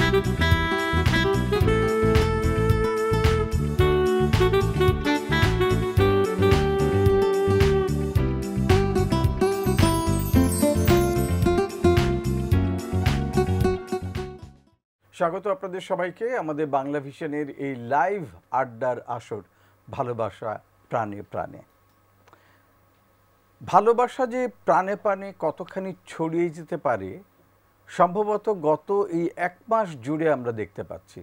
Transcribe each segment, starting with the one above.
স্বাগত আপনাদের সবাইকে আমাদের বাংলা ভিশনের এই লাইভ আড্ডার আসর ভালোবাসা প্রাণে প্রাণে। ভালোবাসা যে প্রাণে প্রাণে কতখানি ছড়িয়ে যেতে পারে সম্ভবত গত এই 1 মাস জুড়ে আমরা দেখতে পাচ্ছি।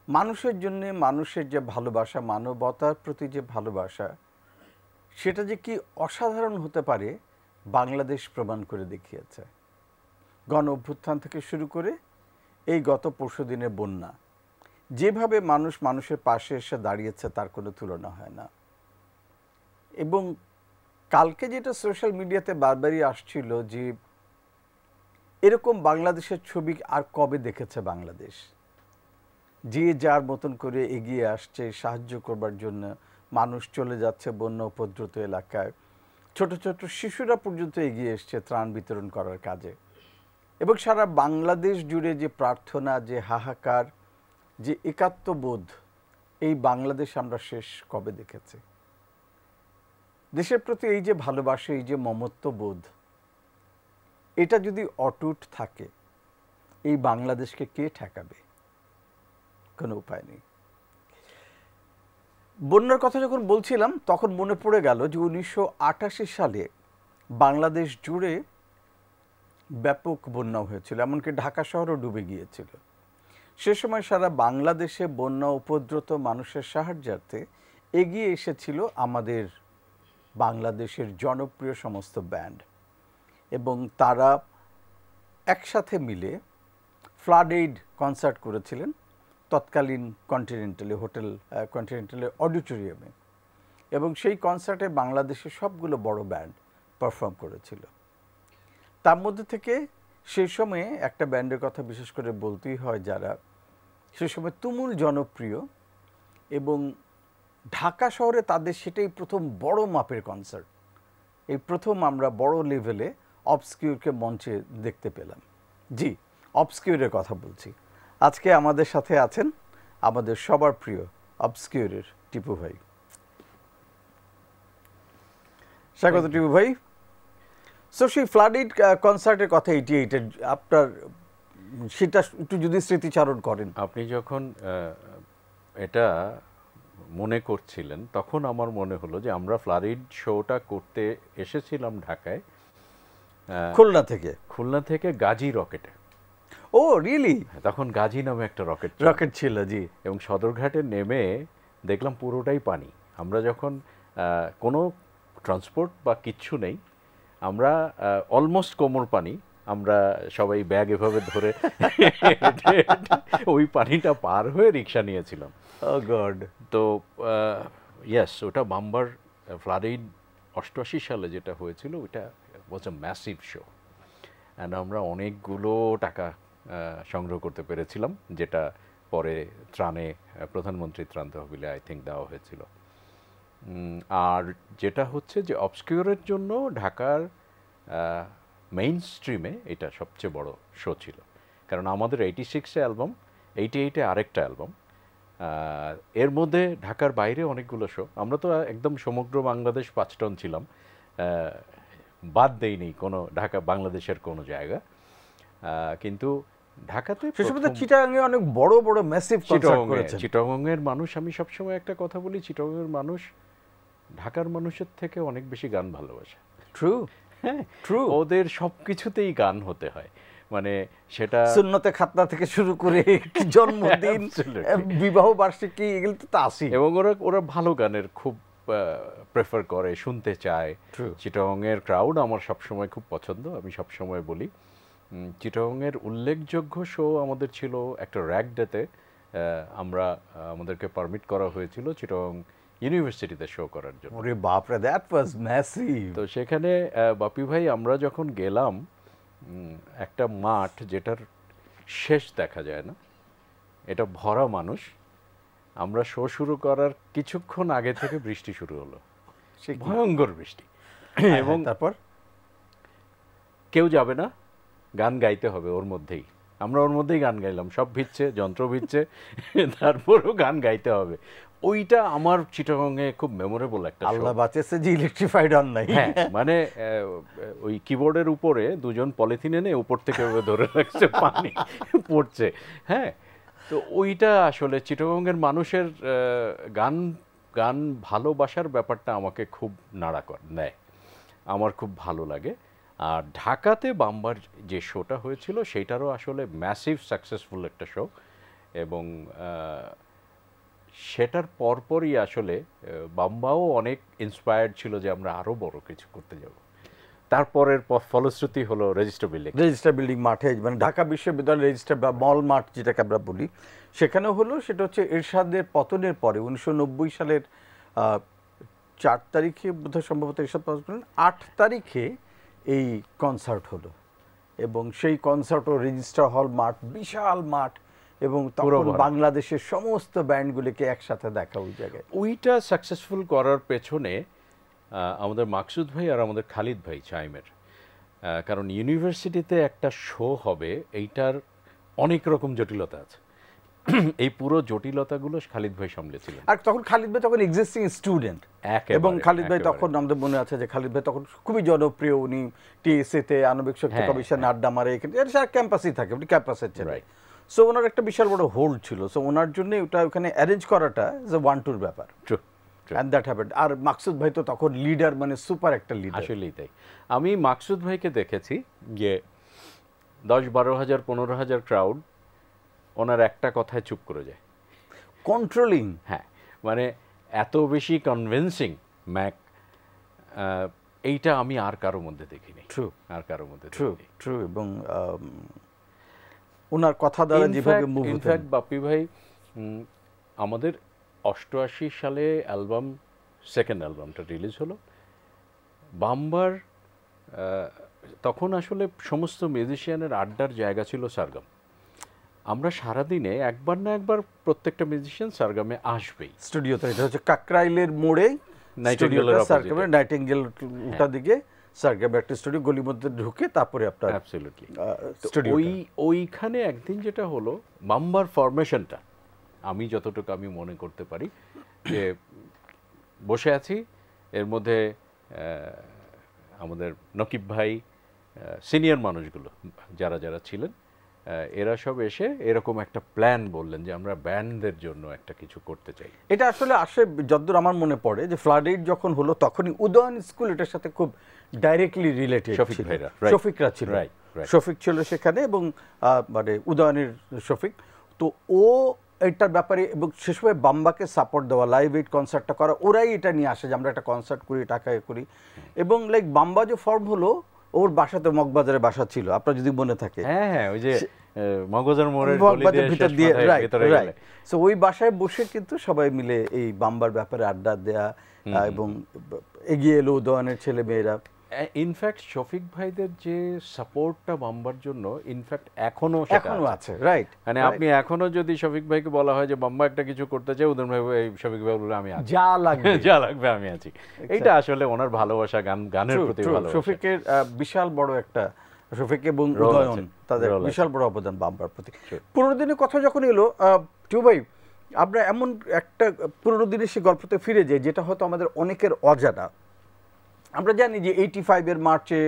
মানুষের জন্য মানুষের যে ভালোবাসা, মানবতার প্রতি যে ভালোবাসা, সেটা যে কি অসাধারণ হতে পারে বাংলাদেশ প্রমাণ করে দেখিয়েছে। গণ অভ্যুত্থান থেকে শুরু করে এই গত পরশুদিনের বন্যা, যেভাবে মানুষ মানুষের পাশে এসে দাঁড়িয়েছে তার কোনো তুলনা হয় না। এবং কালকে যেটা সোশ্যাল মিডিয়াতে বারবারই আসছিল যে এরকম বাংলাদেশের ছবি আর কবে দেখেছে বাংলাদেশ, যে যার মতন করে এগিয়ে আসছে সাহায্য করবার জন্য। মানুষ চলে যাচ্ছে বন্যা উপদ্রুত এলাকায়, ছোট ছোট শিশুরা পর্যন্ত এগিয়ে এসছে ত্রাণ বিতরণ করার কাজে। এবং সারা বাংলাদেশ জুড়ে যে প্রার্থনা, যে হাহাকার, যে একাত্মবোধ, এই বাংলাদেশ আমরা শেষ কবে দেখেছি? দেশের প্রতি এই যে ভালোবাসা, এই যে মমত্ববোধ, এটা যদি অটুট থাকে এই বাংলাদেশকে কে ঠেকাবে? কোনো উপায় নেই। বন্যার কথা যখন বলছিলাম তখন মনে পড়ে গেল যে 1988 সালে বাংলাদেশ জুড়ে ব্যাপক বন্যা হয়েছিল, এমনকি ঢাকা শহরও ডুবে গিয়েছিল। সে সময় সারা বাংলাদেশে বন্যা উপদ্রুত মানুষের সাহায্যার্থে এগিয়ে এসেছিল আমাদের বাংলাদেশের জনপ্রিয় সমস্ত ব্যান্ড, এবং তারা একসাথে মিলে ফ্লাড এইড কনসার্ট করেছিলেন তৎকালীন কন্টিনেন্টালে, হোটেল কন্টিনেন্টালের অডিটোরিয়ামে। এবং সেই কনসার্টে বাংলাদেশের সবগুলো বড় ব্যান্ড পারফর্ম করেছিল। তার মধ্যে থেকে সেই সময়ে একটা ব্যান্ডের কথা বিশেষ করে বলতেই হয়, যারা সে সময় তুমুল জনপ্রিয়, এবং ঢাকা শহরে তাদের সেটাই প্রথম বড় মাপের কনসার্ট। এই প্রথম আমরা বড় লেভেলে অবস্কিউরকে মঞ্চে দেখতে পেলাম। জি, অবস্কিউরের কথা বলছি। আজকে আমাদের সাথে আছেন আমাদের সবার প্রিয় অবস্কিউরের টিপু ভাই। স্বাগত টিপু ভাই। সো সেই ফ্লাডেড কনসার্টের কথা 88-এর আপনার, সেটা একটু যদি স্মৃতিচারণ করেন। আপনি যখন এটা মনে করছিলেন তখন আমার মনে হলো যে আমরা ফ্লারিড শোটা করতে এসেছিলাম ঢাকায়, খুলনা থেকে গাজী রকেটে। ও রিয়েলি? তখন গাজী নামে একটা রকেট ছিল, জি। এবং সদরঘাটে নেমে দেখলাম পুরোটাই পানি। আমরা যখন কোনো ট্রান্সপোর্ট বা কিচ্ছু নেই, আমরা অলমোস্ট কোমর পানি, আমরা সবাই ব্যাগ এভাবে ধরে ওই পানিটা পার হয়ে রিক্সা নিয়েছিলাম। ও গড। তো ইয়েস, ওটা বাম্বার ফ্লাডেড 88 সালে যেটা হয়েছিল, ওটা ওয়াজ আ ম্যাসিভ শো। অ্যান্ড আমরা অনেকগুলো টাকা সংগ্রহ করতে পেরেছিলাম, যেটা পরে ত্রাণে, প্রধানমন্ত্রী ত্রাণ তহবিলে আই থিঙ্ক দেওয়া হয়েছিল। আর যেটা হচ্ছে যে অবস্কিউরের জন্য ঢাকার মেইন স্ট্রিমে এটা সবচেয়ে বড় শো ছিল, কারণ আমাদের 86-এ অ্যালবাম, 88-এ আরেকটা অ্যালবাম, এর মধ্যে ঢাকার বাইরে অনেকগুলো শো। আমরা তো একদম সমগ্র বাংলাদেশ 5 টন ছিলাম, বাদ দেইনি কোনো ঢাকা বাংলাদেশের কোনো জায়গা। কিন্তু ঢাকাতে চিটাগাঙে অনেক বড় বড় ম্যাসিভ কনসার্ট করেছেন। চিটাগাঙের মানুষ, আমি সবসময় একটা কথা বলি, চিটাগাঙের মানুষ ঢাকার মানুষের থেকে অনেক বেশি গান ভালোবাসে। ট্রু, হ্যাঁ, ট্রু। ওদের সবকিছুতেই গান হতে হয়, মানে সেটা সুন্নতে খাতনা থেকে শুরু করে জন্মদিন, বিবাহ বার্ষিকী, এগুলো তো আসি। এবং ওরা ভালো গানের খুব প্রেফার করে, শুনতে চায়। চিটাগাঙের ক্রাউড আমার সবসময় খুব পছন্দ। আমি সবসময় বলি, চিটাগাঙের উল্লেখযোগ্য শো আমাদের ছিল একটা র্যাক ডেতে। আমরা আমাদেরকে পারমিট করা হয়েছিল চিটাগাং ইউনিভার্সিটিতে শো করার জন্য। ওরে বাপ রে, দ্যাট ওয়াজ ম্যাসিভ। তো সেখানে বাপি ভাই, আমরা যখন গেলাম, একটা মাঠ যেটার শেষ দেখা যায় না, এটা ভরা মানুষ। আমরা শো শুরু করার কিছুক্ষণ আগে থেকে বৃষ্টি শুরু হলো, ভয়ঙ্কর বৃষ্টি। এবং তারপর কেউ যাবে না, গান গাইতে হবে ওর মধ্যেই। আমরা ওর মধ্যেই গান গাইলাম, সব ভিজছে, যন্ত্র ভিজছে, তারপরেও গান গাইতে হবে। ওইটা আমার চিটাগংয়ে খুব মেমোরেবল একটা আল্লাহ বাঁচেছে যে ইলেকট্রিফাইড অন নাই। হ্যাঁ, মানে ওই কিবোর্ডের উপরে দুজন পলিথিন এনে উপর থেকে ধরে রাখছে, পানি পড়ছে। হ্যাঁ, তো ওইটা আসলে চিটাগংয়ের মানুষের গান গান ভালোবাসার ব্যাপারটা আমাকে খুব নাড়া নেয়, আমার খুব ভালো লাগে। আর ঢাকাতে বাম্বার যে শোটা হয়েছিল সেইটারও আসলে ম্যাসিভ সাকসেসফুল একটা শো, এবং সেটার পরপরই আসলে বাম্বাও অনেক ইন্সপায়ার্ড ছিল যে আমরা আরও বড় কিছু করতে যাব। তারপরের ফলশ্রুতি হলো রেজিস্টার বিল্ডিং মাঠে, মানে ঢাকা বিশ্ববিদ্যালয় রেজিস্টার বা মল মাঠ যেটাকে আমরা বলি, সেখানে হলো। সেটা হচ্ছে এরশাদের পতনের পরে 1990 সালের 4 তারিখে বোধহয়, সম্ভবত এরশাদ 8 তারিখে এই কনসার্ট হলো, এবং সেই কনসার্টও রেজিস্টার হল মাঠ, বিশাল মাঠ, এবং তখন বাংলাদেশের সমস্ত ব্যান্ডগুলিকে একসাথে দেখা ওই জায়গায়। ওইটা সাকসেসফুল করার পেছনে আমাদের মাকসুদ ভাই আর আমাদের খালিদ ভাই চাইমের, কারণ ইউনিভার্সিটিতে একটা শো হবে, এইটার অনেক রকম জটিলতা আছে। এই পুরো জটিলতাগুলো খালিদ ভাই সামলেছিলেন। আর তখন খালিদ ভাই তখন এক্সিস্টিং স্টুডেন্ট, এবং খালিদ ভাই তখন, আমাদের মনে আছে যে খালিদ ভাই তখন খুবই জনপ্রিয়। উনি টিএসএতে আণবিক শক্তি কমিশনে আড্ডা মারে, এখানে ক্যাম্পাসেই থাকে, উনি ক্যাম্পাসের ছেলে। সো ওনার একটা বিশাল বড় হোল্ড ছিল, সো ওনার জন্য ওটা ওখানে অ্যারেঞ্জ করাটা যে 1-2 ব্যাপার। And that happened. আর মাকসুদ ভাই তো তখন লিডার, মানে সুপার একটা লিডার। আসলেই তাই। আমি মাকসুদ ভাইকে দেখেছি যে 10-12 হাজার 15 হাজার ক্রাউড ওনার একটা কথায় চুপ করে যায়, কন্ট্রোলিং। হ্যাঁ, মানে এত বেশি কনভিন্সিং ম্যাক, এইটা আমি আর কারো মধ্যে দেখিনি। ট্রু, আর কারো মধ্যে ট্রু। এবং ওনার কথা দ্বারা যেভাবে মুভ হতেন। ইনফ্যাক্ট বাপ্পি ভাই, আমাদের 88 সালে অ্যালবাম, সেকেন্ড অ্যালবামটা রিলিজ হলো বাম্বার। তখন আসলে সমস্ত মিউজিশিয়ানের আড্ডার জায়গা ছিল সারগাম। আমরা সারাদিনে একবার না একবার প্রত্যেকটা মিউজিশিয়ান সারগামে আসবেই স্টুডিওতে। এটা হচ্ছে কাকরাইলের মোড়ে নাইটিঙ্গেল উল্টা দিকে সারগাম একটা স্টুডিও, গলির মধ্যে ঢুকে তারপরে আপনার অ্যাবসলিউটলি ওইখানে একদিন যেটা হলো, বাম্বার ফরমেশনটা আমি যতটুকু আমি মনে করতে পারি যে বসে আছি, এর মধ্যে আমাদের নকিব ভাই, সিনিয়র মানুষগুলো যারা যারা ছিলেন, এরা সব এসে এরকম একটা প্ল্যান বললেন যে আমরা ব্যান্ডদের জন্য একটা কিছু করতে চাই। এটা আসলে আসে যতদূর আমার মনে পড়ে যে ফ্লাড এইড যখন হলো, তখনই উদয়ন স্কুল এটার সাথে খুব ডাইরেক্টলি রিলেটেড। শফিকরা ছিল, শফিক ছিল সেখানে, এবং মানে উদয়নের শফিক। তো ও এটার ব্যাপারে, এবং সে সময় বাম্বাকে সাপোর্ট দেওয়া, লাইভ এইড কনসার্টটা করা, ওরাই এটা নিয়ে আসে যে আমরা একটা কনসার্ট করি, টাকায় করি। এবং লাইক বাম্বা যে ফর্ম হলো, ওর বাসাতে মগবাজারে বাসা ছিল, আপনার যদি মনে থাকে। হ্যাঁ, ওই যে মগবাজার মোড়ের ভিতর দিয়ে, রাইট। সো ওই বাসায় বসে কিন্তু সবাই মিলে এই বাম্বার ব্যাপারে আড্ডা দেয়া, এবং এগিয়ে এলো উদয়নের ছেলে মেয়েরা। ইনফ্যাক্ট শফিক ভাইদের যে সাপোর্টটা বাম্বার জন্য ইনফ্যাক্ট এখনো আছে, রাইট। মানে আপনি এখনো যদি শফিক ভাইকে বলা হয় যে বাম্বা একটা কিছু করতে চাই, উদয়ন ভাই, শফিক ভাই বলে আমি আছি, যা লাগবে আমি আছি। এইটা আসলে ওনার ভালোবাসা, গানের প্রতি ভালোবাসা। শফিকের বিশাল বড় একটা, শফিক এবং উদয়ন তাদের বিশাল বড় অবদান বাম্বার প্রতি। পুরোনো দিনের কথা যখন এলো, টিউ ভাই, আমরা এমন একটা পুরোনো দিনের সে গল্পতে ফিরে যাই যেটা হয়তো আমাদের অনেকের অজানা। আমরা জানি যে 85-এর মার্চে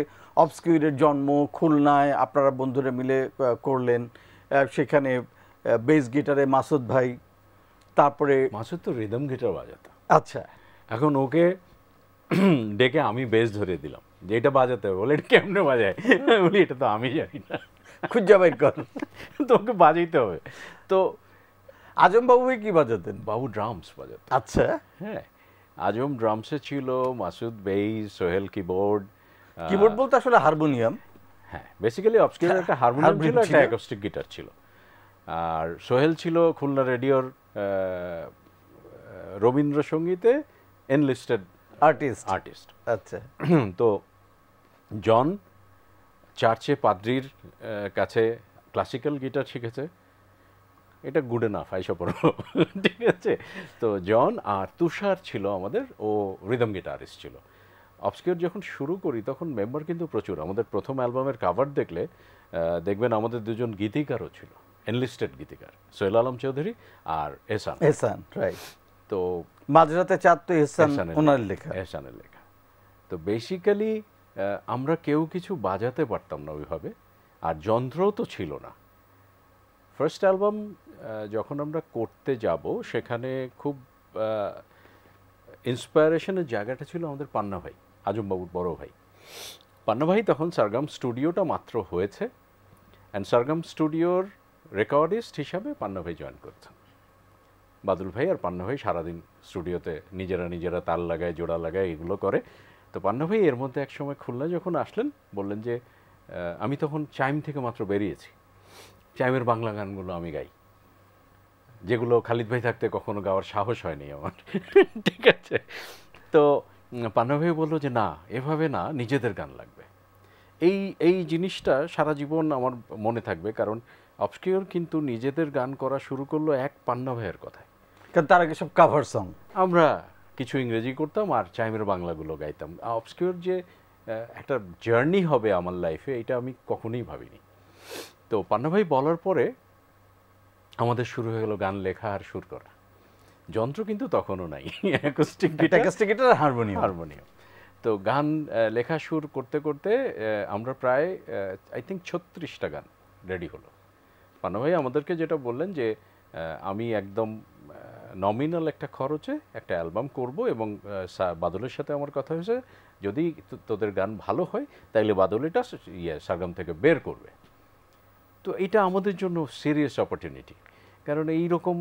অবস্কিউরের জন্ম খুলনায়, আপনারা বন্ধুরা মিলে করলেন, সেখানে বেস গিটারে মাসুদ ভাই, তারপরে মাসুদ তো রিদম গিটার বাজাতো। আচ্ছা, এখন ওকে ডেকে আমি বেস ধরে দিলাম যে এটা বাজাতে হবে, বলে এটা কেমনে বাজায়, বলি এটা তো আমি জানি না, খুঁজা বাইর কর, তো ওকে বাজাইতে হবে। তো আজম বাবু কি বাজাতেন? বাবু ড্রামস বাজাতেন। আচ্ছা, হ্যাঁ, আজম ড্রামসে ছিল, Masud base, Sohel keyboard. Keyboard বলতে আসলে হারমোনিয়াম। হ্যাঁ, বেসিক্যালি অবস্কিউর একটা হারমোনিয়াম ছিল, একটা অ্যাকোস্টিক গিটার ছিল। আর সোহেল ছিল খুলনা রেডিওর রবীন্দ্রসঙ্গীতে এনলিস্টেড আর্টিস্ট। আচ্ছা। তো জন চার্চে পাদ্রির কাছে ক্লাসিক্যাল গিটার শিখেছে, এটা গুড এনাফ, আইসা পড়ো, ঠিক আছে। তো জন আর তুষার ছিল আমাদের, ও রিদম গিটারিস্ট ছিল। অবস্কিউর যখন শুরু করি তখন মেম্বার কিন্তু প্রচুর। আমাদের প্রথম অ্যালবামের কাভার দেখলে দেখবেন আমাদের দুজন গীতিকারও ছিল, এনলিস্টেড গীতিকার, সোহেল আলম চৌধুরী আর এহসান। এহসান, রাইট। তো মাঝরাতে চাঁদ তো এহসান ওনার লেখা। এহসানের লেখা। তো বেসিক্যালি আমরা কেউ কিছু বাজাতে পারতাম না ওইভাবে, আর যন্ত্রও তো ছিল না। ফার্স্ট অ্যালবাম যখন আমরা করতে যাব, সেখানে খুব ইন্সপায়ারেশনের জায়গাটা ছিল আমাদের পান্না ভাই, আজমবাবুর বড় ভাই। পান্না ভাই তখন সারগাম স্টুডিওটা মাত্র হয়েছে, অ্যান্ড সারগাম স্টুডিওর রেকর্ডিস্ট হিসাবে পান্না ভাই জয়েন করছেন। বাদুল ভাই আর পান্না ভাই সারাদিন স্টুডিওতে নিজেরা তাল লাগায়, জোড়া লাগায়, এগুলো করে। তো পান্না ভাই এর মধ্যে একসময় খুলনা যখন আসলেন, বললেন যে আমি তখন চাইম থেকে মাত্র বেরিয়েছি, চাইমের বাংলা গানগুলো আমি গাই, যেগুলো খালিদ ভাই থাকতে কখনো গাওয়ার সাহস হয়নি আমার। ঠিক আছে। তো পান্না ভাই বললো যে না, এভাবে না, নিজেদের গান লাগবে। এই জিনিসটা সারা জীবন আমার মনে থাকবে, কারণ অবস্কিউর কিন্তু নিজেদের গান করা শুরু করলো এক পান্না ভাইয়ের কথায়, কারণ তার আগে সব কাভার সং। আমরা কিছু ইংরেজি করতাম আর চাইমের বাংলাগুলো গাইতাম। অবস্কিউর যে একটা জার্নি হবে আমার লাইফে, এটা আমি কখনোই ভাবিনি। তো পান্না ভাই বলার পরে আমাদের শুরু হয়ে গেল গান লেখা আর সুর করা। যন্ত্র কিন্তু তখনও নাই, অ্যাকোস্টিক গিটার আর হারমোনিয়াম। তো গান লেখা সুর করতে করতে আমরা প্রায় আই থিঙ্ক 36টা গান রেডি হলো। পান্না ভাই আমাদেরকে যেটা বললেন যে আমি একদম নমিনাল একটা খরচে একটা অ্যালবাম করব, এবং বাদলের সাথে আমার কথা হয়েছে, যদি তোদের গান ভালো হয় তাইলে বাদল এটা সারগাম থেকে বের করবে। তো এটা আমাদের জন্য সিরিয়াস অপরচুনিটি, কারণ এই রকম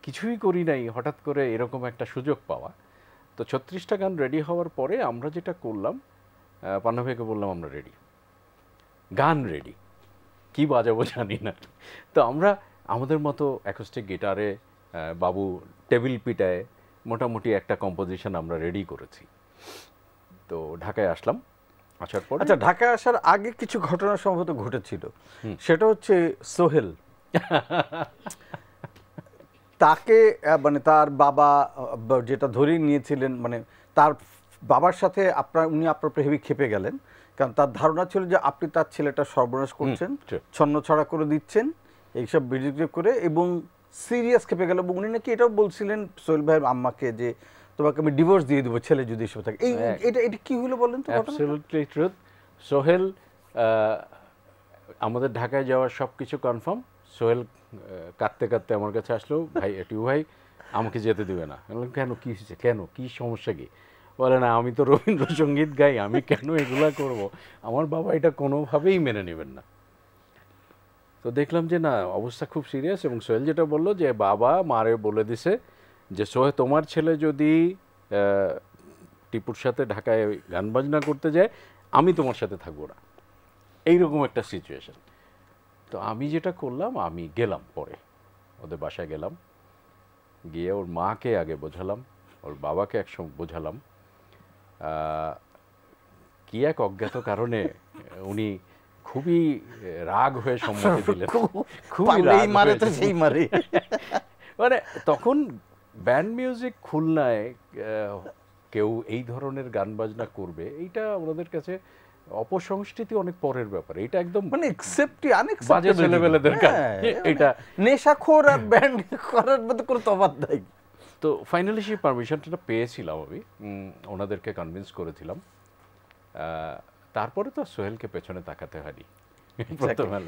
কিছুই করি নাই, হঠাৎ করে এরকম একটা সুযোগ পাওয়া। তো 36টা গান রেডি হওয়ার পরে আমরা যেটা করলাম, পান্না ভাইকে বললাম আমরা রেডি, গান রেডি, কি বাজাবো জানি না। তো আমরা আমাদের মতো অ্যাকোস্টিক গিটারে, বাবু টেবিল পিটায় মোটামুটি একটা কম্পোজিশন আমরা রেডি করেছি। তো ঢাকায় আসলাম, আসার পর আচ্ছা, ঢাকায় আসার আগে কিছু ঘটনা সম্ভবত ঘটেছিল। সেটা হচ্ছে সোহেল, তাকে মানে তার বাবা যেটা ধরে নিয়েছিলেন, মানে তার বাবার সাথে উনি আপনার উপরে হেভি খেপে গেলেন, কারণ তার ধারণা ছিল যে আপনি তার ছেলেটা সর্বনাশ করছেন, ছন্নছড়া করে দিচ্ছেন এইসব ভিডিও করে, এবং সিরিয়াস খেপে গেল। এবং উনি নাকি এটাও বলছিলেন সোহেল ভাইয়ের আম্মাকে যে তোমাকে আমি ডিভোর্স দিয়ে দেবো ছেলে যদি এসব থাকে। এটা কি হলো বলেন তো? Absolutely truth. সোহেল, আমাদের ঢাকায় যাওয়ার সব কিছু কনফার্ম। সোহেল কাঁদতে কাঁদতে আমার কাছে আসলো, ভাই টিউ ভাই আমাকে যেতে দেবে না। বললাম কেন, কী হয়েছে, কেন, কী সমস্যা কি? বলে না, আমি তো রবীন্দ্রসঙ্গীত গাই, আমি কেন এগুলা করব, আমার বাবা এটা কোনোভাবেই মেনে নেবেন না। তো দেখলাম যে না, অবস্থা খুব সিরিয়াস। এবং সোহেল যেটা বললো যে বাবা মারে বলে দিছে যে সোহেল, তোমার ছেলে যদি টিপুর সাথে ঢাকায় গান বাজনা করতে যায়, আমি তোমার সাথে থাকবো না, এইরকম একটা সিচুয়েশন। তো আমি যেটা করলাম, আমি গেলাম, পরে ওদের বাসায় গেলাম, গিয়ে ওর মাকে আগে বোঝালাম, ওর বাবাকে একসঙ্গে বোঝালাম। কি এক অজ্ঞাত কারণে উনি খুবই রাগ হয়ে সম্মতি দিলেন, খুবই মারে। মানে তখন ব্যান্ড মিউজিক খুলনায় কেউ এই ধরনের গান বাজনা করবে, এইটা আমাদের কাছে অপসংস্কৃতি অনেক পরের ব্যাপার। এটা একদম মানে বাজে ছেলেবেলেদের কাজ। এটা নেশাখোর আর ব্যান্ড করার মধ্যে কোনো তফাৎ নাই। তো ফাইনালি সেই পারমিশনটা পেয়েছিলাম, আমি ওনাদেরকে কনভিন্স করেছিলাম। তারপরে তো সোহেলকে পেছনে তাকাতে হয়নি।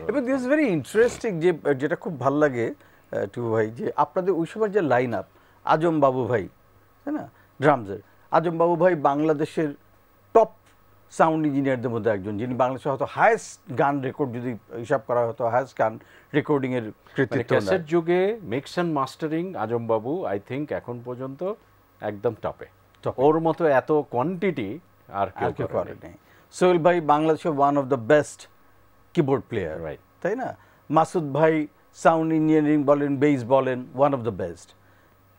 এবং দিস ইজ ভেরি ইন্টারেস্টিং, যে যেটা খুব ভালো লাগে টু ভাই, যে আপনাদের ওই সময় যে লাইন আপ, আজম বাবু ভাই, তাই না, ড্রামসের আজম বাবু ভাই বাংলাদেশের টপ সাউন্ড ইঞ্জিনিয়ারদের মধ্যে একজন, যিনি বাংলাদেশে হয়তো হায়েস্ট গান রেকর্ড, যদি হিসাব করা হতো, হায়েস্ট গান রেকর্ডিং এর কৃতিত্ব। ক্যাসেট যুগে mix and mastering Azam Babu I think এখন পর্যন্ত একদম টপে। ওর মতো এত কোয়ান্টিটি আর কেউ করে নেই। সোহেল ভাই বাংলাদেশের one of the best keyboard player, right, তাই না? মাসুদ ভাই সাউন্ড ইঞ্জিনিয়ারিং বলেন, বেস বলেন, ওয়ান অফ দ্য বেস্ট।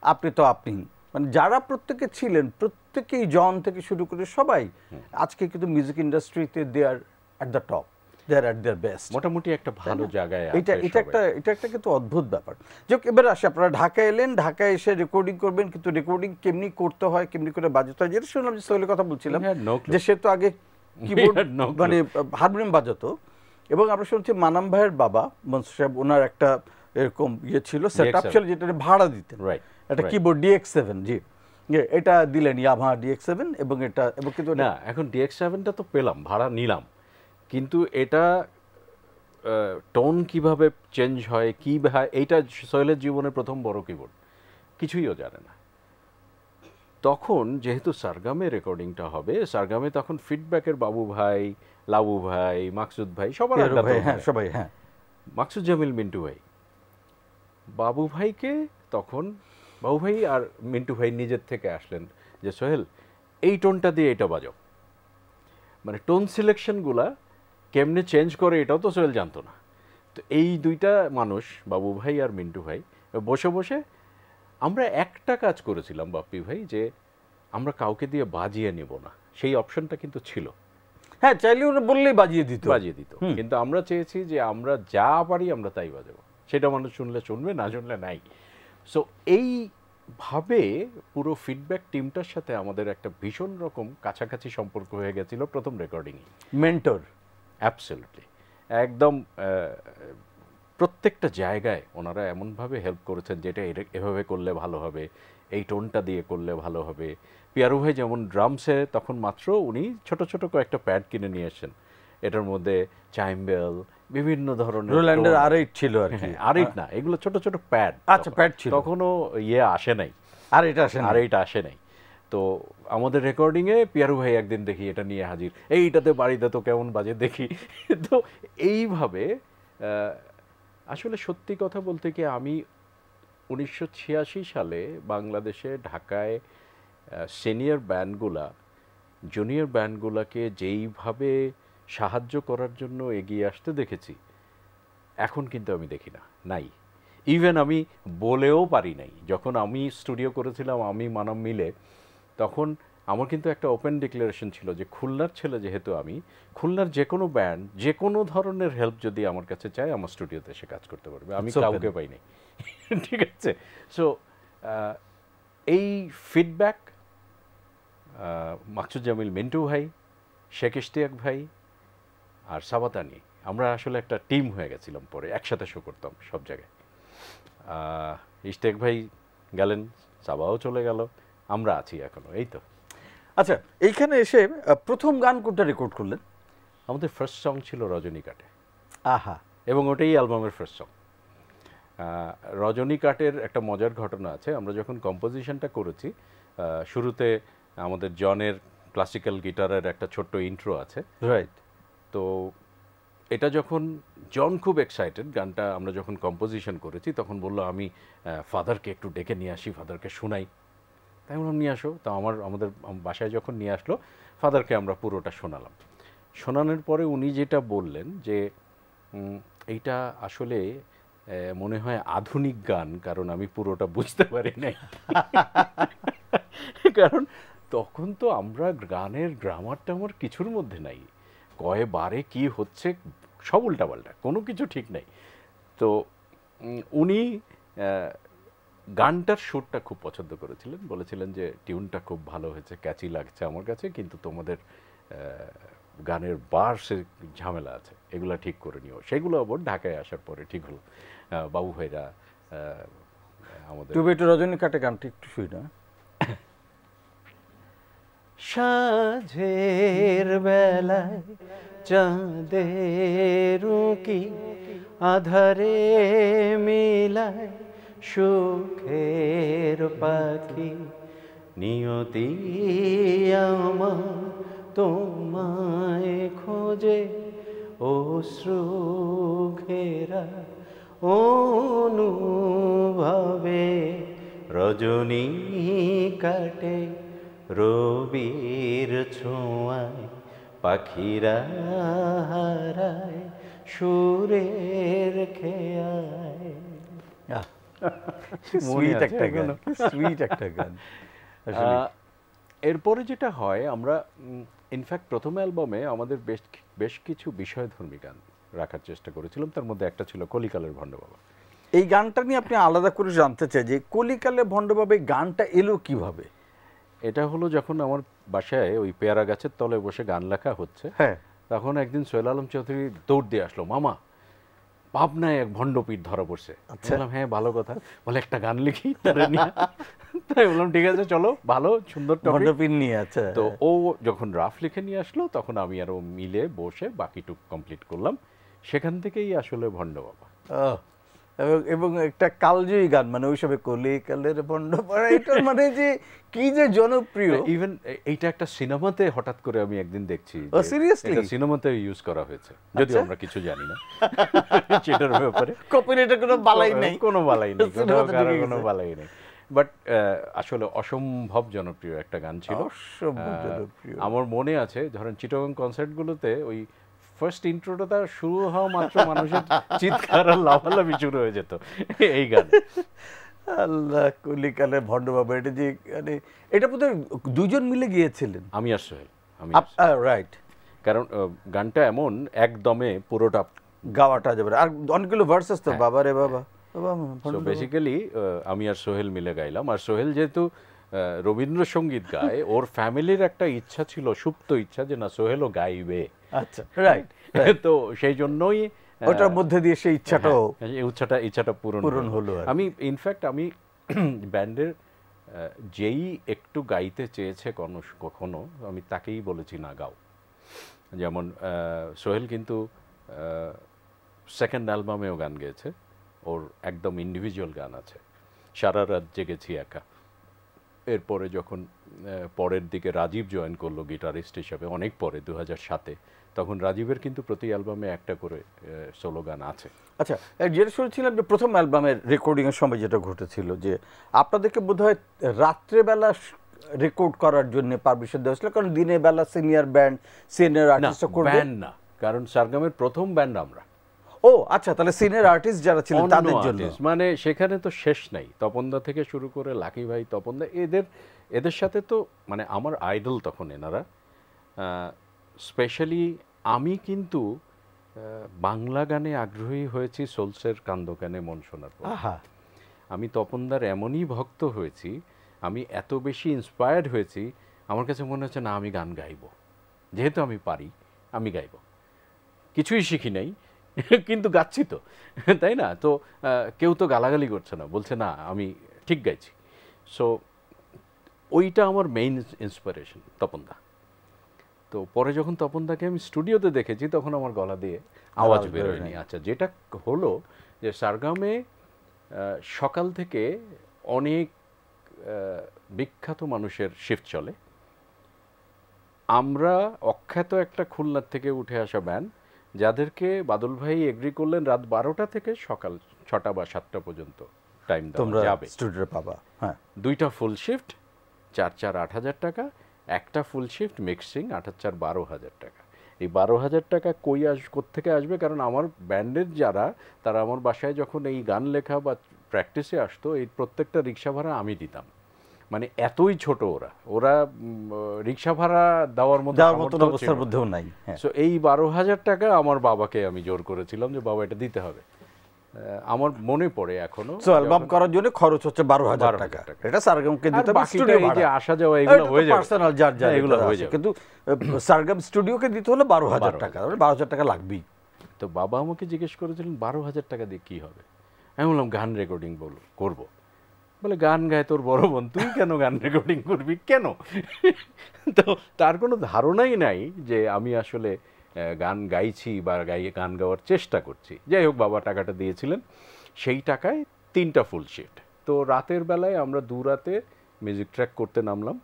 আপনি তো আপনি, মানে যারা প্রত্যেকে ছিলেন, প্রত্যেকেই জন থেকে শুরু করে সবাই আজকে কিন্তু মিউজিক ইন্ডাস্ট্রিতে they are at the top, they are at their best, মোটামুটি একটা ভালো জায়গায়। এটা একটা কিন্তু অদ্ভুত ব্যাপার। যাক, এবার আসে, আপনারা ঢাকায় এলেন, ঢাকায় এসে রেকর্ডিং করবেন, কিন্তু রেকর্ডিং কেমনি করতে হয়, কেমনি করে বাজাতে হয়, যেটা শুনলাম যে সোহেলের কথা বলছিলাম, যে সে তো আগে কিবোর্ড মানে হারমোনিয়াম বাজাতো, এবং আমরা শুনছি মানাম ভাইয়ের বাবা মনসুর সাহেব, ওনার একটা এরকম ইয়ে ছিল, সেটআপ ছিল, যেটা ভাড়া দিতেন, রাইট, একটা কিবোর্ড DX7, জি, এটা দিলেন ইয়ামাহা DX7, এবং এটা এবং কিন্তু না এখন DX7টা তো পেলাম, ভাড়া নিলাম, কিন্তু এটা টোন কিভাবে চেঞ্জ হয়, কি এইটা সোহেলের জীবনের প্রথম বড় কিবোর্ড, কিছুইও জানে না। তখন যেহেতু সারগামে রেকর্ডিংটা হবে, সারগামে তখন ফিডব্যাকের বাবু ভাই, লাবু ভাই, মাকসুদ ভাই, সবার আড্ডা তো হয়। সবাই, হ্যাঁ, মাকসুদ জামিল, মিন্টু ভাই, বাবু ভাইকে তখন বাবু ভাই আর মিন্টু ভাই নিজের থেকে আসলেন যে সোহেল এই টোনটা দিয়ে এটা বাজাও, মানে টোন সিলেকশনগুলা কেমনে চেঞ্জ করে এটাও তো সোহেল জানতো না। তো এই দুইটা মানুষ, বাবু ভাই আর মিন্টু ভাই, বসে বসে আমরা একটা কাজ করেছিলাম বাপ্পি ভাই, যে আমরা কাউকে দিয়ে বাজিয়ে নেব না, সেই অপশনটা কিন্তু ছিল। হ্যাঁ, চাইলে ওরা বললেই বাজিয়ে দিত, কিন্তু আমরা চেয়েছি যে আমরা যা পারি আমরা তাই বাজাবো, সেটা মানুষ শুনলে শুনবে, না শুনলে নাই। সো এইভাবে পুরো ফিডব্যাক টিমটার সাথে আমাদের একটা ভীষণ রকম কাছাকাছি সম্পর্ক হয়ে গেছিল প্রথম রেকর্ডিংয়ে। মেন্টর, অ্যাবসলিউটলি, একদম প্রত্যেকটা জায়গায় ওনারা এমনভাবে হেল্প করেছেন যেটা এভাবে করলে ভালো হবে, এই টোনটা দিয়ে করলে ভালো হবে। পিয়ারু ভাই যেমন ড্রামসে তখন মাত্র উনি ছোট ছোট কয়েকটা প্যাড কিনে নিয়ে এসেছেন, এটার মধ্যে চাইম্বেল, বিভিন্ন ধরনের রোল্যান্ডের R8 ছিল আর কি, R8 না, এগুলো ছোট ছোট প্যাড, আচ্ছা প্যাড ছিল, তখনও ইয়ে আসে নাই, R8 আসে নাই। তো আমাদের রেকর্ডিংয়ে পিয়ারু ভাই একদিন দেখি এটা নিয়ে হাজির, এইটাতে বাড়িতে তো কেমন বাজে দেখি। তো এইভাবে আসলে সত্যি কথা বলতে কি, আমি 1986 সালে বাংলাদেশে ঢাকায় সিনিয়র ব্যান্ডগুলা জুনিয়র ব্যান্ডগুলাকে যেইভাবে সাহায্য করার জন্য এগিয়ে আসতে দেখেছি, এখন কিন্তু আমি দেখি না, নাই। ইভেন আমি বলেও পারি নাই। যখন আমি স্টুডিও করেছিলাম আমি মানাম মিলে, তখন আমার কিন্তু একটা ওপেন ডিক্লারেশন ছিল যে খুলনার ছেলে যেহেতু আমি, খুলনার যে কোনো ব্যান্ড যে কোনো ধরনের হেল্প যদি আমার কাছে চায় আমার স্টুডিওতে এসে কাজ করতে পারবে, আমি কাউকে পাই নাই। ঠিক আছে, সো এই ফিডব্যাক মাকসুদ জামিল, মিন্টু ভাই, শেখ ইশতিয়াক ভাই আর সাবাতানি, আমরা আসলে একটা টিম হয়ে গেছিলাম, পরে একসাথে শো করতাম সব জায়গায়। ইশতিয়াক ভাই গেলেন, সাবাও চলে গেল, আমরা আছি এখনো, এই তো। আচ্ছা, এইখানে এসে প্রথম গান কোনটা রেকর্ড করলেন? আমাদের ফার্স্ট সং ছিল রজনী কাটে, আহা, এবং ওটাই অ্যালবামের ফার্স্ট সং। রজনী কাটের একটা মজার ঘটনা আছে, আমরা যখন কম্পোজিশনটা করেছি, শুরুতে আমাদের জনের ক্লাসিক্যাল গিটারের একটা ছোট্ট ইন্ট্রো আছে, রাইট। তো এটা যখন জন খুব এক্সাইটেড, গানটা আমরা যখন কম্পোজিশন করেছি তখন বললো আমি ফাদারকে একটু ডেকে নিয়ে আসি, ফাদারকে শোনাই। তাই বললাম নিয়ে আসো। তো আমাদের বাসায় যখন নিয়ে আসলো, ফাদারকে আমরা পুরোটা শোনালাম। শোনানোর পরে উনি যেটা বললেন যে এইটা আসলে মনে হয় আধুনিক গান, কারণ আমি পুরোটা বুঝতে পারি নাই। কারণ তখন তো আমরা গানের গ্রামার টামার কিছুর মধ্যে নাই, কয়ে বারে কি হচ্ছে সব উল্টাপাল্টা, কোনো কিছু ঠিক নাই। তো উনি গানটার সুরটা খুব পছন্দ করেছিলেন, বলেছিলেন যে টিউনটা খুব ভালো হয়েছে, ক্যাচি লাগছে আমার কাছে, কিন্তু তোমাদের গানের বার্সে ঝামেলা আছে, এগুলো ঠিক করে নিও। সেগুলো আবার ঢাকায় আসার পরে ঠিক হলো। বাবু ভাইরা আমাদের একটু রজনী কাটে গানটা একটু শুই না। সাঁঝের বেলায় চাঁদের কি আধারে মিলায় সুখের পাখি, নিয়তি আমার তোমায় খোঁজে, অশ্রু ঘেরা অনুভবে রজনী কাটে, রবির ছোঁয়ায় পাখিরা হারায় সুরের খেয়ায়। সুইট একটা গান, সুইট একটা গান। এরপরে যেটা হয়, আমরা ইনফ্যাক্ট প্রথম অ্যালবামে আমাদের বেশ কিছু বিষয়ধর্মী গান রাখার চেষ্টা করেছিলাম, তার মধ্যে একটা ছিল কলিকালের ভণ্ড বাবা। এই গানটা নিয়ে আপনি আলাদা করে জানতে চাই যে কলিকালে ভণ্ড বাবা গানটা এলো কিভাবে? এটা হলো যখন আমার বাসায় ওই পেয়ারা গাছের তলে বসে গান লেখা হচ্ছে, হ্যাঁ, তখন একদিন সোহেল আলম চৌধুরী দৌড় দিয়ে আসলো, মামা পাবনায় এক ভণ্ডপীঠ ধরা পড়ছে। বললাম হ্যাঁ ভালো কথা, বলে একটা গান লিখি তারে নিয়ে। তাই বললাম ঠিক আছে চলো, ভালো সুন্দর ভণ্ডপীঠ নিয়ে। আচ্ছা, তো ও যখন রাফ লিখে নিয়ে আসলো তখন আমি আরো মিলে বসে বাকিটুক কমপ্লিট করলাম। সেখান থেকেই আসলে ভণ্ড বাবা। এবং একটা কালজয়ী গান, মানে ওই সবে কলি কালের ভণ্ড পাড়া, এটা মানে যে কি যে জনপ্রিয়। ইভেন এইটা একটা সিনেমাতে হঠাৎ করে আমি একদিন দেখছি, সিরিয়াসলি এটা সিনেমাতে ইউজ করা হয়েছে, যদিও আমরা কিছু জানি না সেটার ব্যাপারে। কপিরাইটের কোনো বালাই নেই, কোনো বালাই নেই, কোনো বালাই নেই। বাট আসলে অসম্ভব জনপ্রিয় একটা গান ছিল। আমার মনে আছে ধরেন চিটাগং কনসার্টগুলোতে ওই ফার্স্ট ইন্ট্রোটা শুরু হওয়া মাত্র মানুষের চিৎকার আর লাফালাফি শুরু হয়ে যেত এই গান। আল্লাহ, কলিকালে ভণ্ড বাবা, এটা যে মানে এটা বোধহয় দুজন মিলে গিয়েছিলেন, আমি আর সোহেল। রাইট, কারণ গানটা এমন একদমে পুরোটা গাওয়াটা যাবে, আর অনেকগুলো ভার্সেস তো, বাবা রে বাবা। বেসিক্যালি আমি আর সোহেল মিলে গাইলাম। আর সোহেল যেহেতু রবীন্দ্রসঙ্গীত গায়, ওর ফ্যামিলির একটা ইচ্ছা ছিল, সুপ্ত ইচ্ছা, যে না সোহেলও গাইবে। আচ্ছা, রাইট। তো সেই জন্যই ওটার মধ্যে দিয়ে সেই ইচ্ছাটা পূরণ হলো। আমি ইনফ্যাক্ট আমি ব্যান্ডের যেই একটু গাইতে চেয়েছে কখনো আমি তাকেই বলেছি না গাও। যেমন সোহেল কিন্তু সেকেন্ড অ্যালবামেও গান গেয়েছে, ওর একদম ইন্ডিভিজুয়াল গান আছে, সারা রাত জেগেছি একা। এরপরে যখন পরের দিকে রাজীব জয়েন করলো গিটারিস্ট হিসাবে, অনেক পরে 2007-এ, তখন রাজীবের কিন্তু প্রতি অ্যালবামে একটা করে সোলো গান আছে। আচ্ছা, যেটা শুনেছিলাম যে প্রথম অ্যালবামের রেকর্ডিংয়ের সময় যেটা ঘটেছিল, যে আপনাদেরকে বোধহয় রাত্রেবেলা রেকর্ড করার জন্য পারমিশন দেওয়া হয়েছিল, কারণ দিনের বেলা সিনিয়র ব্যান্ড, সিনিয়র আর্টিস্ট করবে না, কারণ সারগামের প্রথম ব্যান্ড আমরা। ও আচ্ছা, তাহলে সিনিয়র আর্টিস্ট যারা ছিলেন তাদের জন্য, মানে সেখানে তো শেষ নাই, তপনদা থেকে শুরু করে লাকি ভাই, তপনদা, এদের সাথে তো মানে আমার আইডল তখন এনারা। স্পেশালি আমি কিন্তু বাংলা গানে আগ্রহী হয়েছি সোলসের কান্দ কানে মন শোনার পর। আমি তপনদার এমনই ভক্ত হয়েছি, আমি এত বেশি ইন্সপায়ার্ড হয়েছি, আমার কাছে মনে হচ্ছে না আমি গান গাইব, যেহেতু আমি পারি আমি গাইব। কিছুই শিখি নাই কিন্তু গাচ্ছি তো, তাই না? তো কেউ তো গালাগালি করছে না, বলছে না আমি ঠিক গাইছি। সো ওইটা আমার মেইন ইন্সপিরেশন তপনদা। তো পরে যখন তপনদাকে আমি স্টুডিওতে দেখেছি তখন আমার গলা দিয়ে আওয়াজ বেরোয়নি। আচ্ছা, যেটা হলো যে সারগামে সকাল থেকে অনেক বিখ্যাত মানুষের শিফট চলে। আমরা অখ্যাত একটা খুলনার থেকে উঠে আসা ব্যান্ড, যাদেরকে বাদল ভাই এগ্রি করলেন রাত 12টা থেকে সকাল 6টা বা 7টা পর্যন্ত টাইম দেওয়া যাবে, স্টুডিও পাবা। হ্যাঁ, 2টা ফুল শিফট 4 8,000 টাকা, একটা ফুল শিফট মিক্সিং 8 12,000 টাকা। এই 12,000 টাকা কোত্থেকে আসবে? কারণ আমার ব্যান্ডের যারা, তারা আমার বাসায় যখন এই গান লেখা বা প্র্যাকটিসে আসতো, এই প্রত্যেকটা রিক্সা ভাড়া আমি দিতাম। মানে এতই ছোট ওরা রিক্সা ভাড়া দেওয়ার মতো অবস্থার মধ্যেও নাই। সো এই 12,000 টাকা আমার বাবাকে আমি জোর করেছিলাম যে বাবা এটা দিতে হবে। আমার মনে পড়ে এখনো, অ্যালবাম করার জন্য খরচ হচ্ছে 12,000 টাকা। এটা সারগামকে দিতে হবে, স্টুডিও ভাড়া, আসা যাওয়া এগুলো হয়ে যাবে, পার্সোনাল যার এগুলো হয়ে যাবে। কিন্তু সারগাম স্টুডিওকে দিতে হলে 12,000 টাকা, 12,000 টাকা লাগবেই। তো বাবা আমাকে জিজ্ঞেস করেছিলেন 12,000 টাকা দিয়ে কি হবে? আমি বললাম গান রেকর্ডিং করবো। বলে গান গায় তোর বড় বোন, তুই কেন গান রেকর্ডিং করবি কেন? তো তার কোনো ধারণাই নাই যে আমি আসলে গান গাইছি বা গান গাওয়ার চেষ্টা করছি। যাই হোক, বাবা টাকাটা দিয়েছিলেন, সেই টাকায় 3টা ফুল শিফট। তো রাতের বেলায় আমরা 2 রাতে মিউজিক ট্র্যাক করতে নামলাম।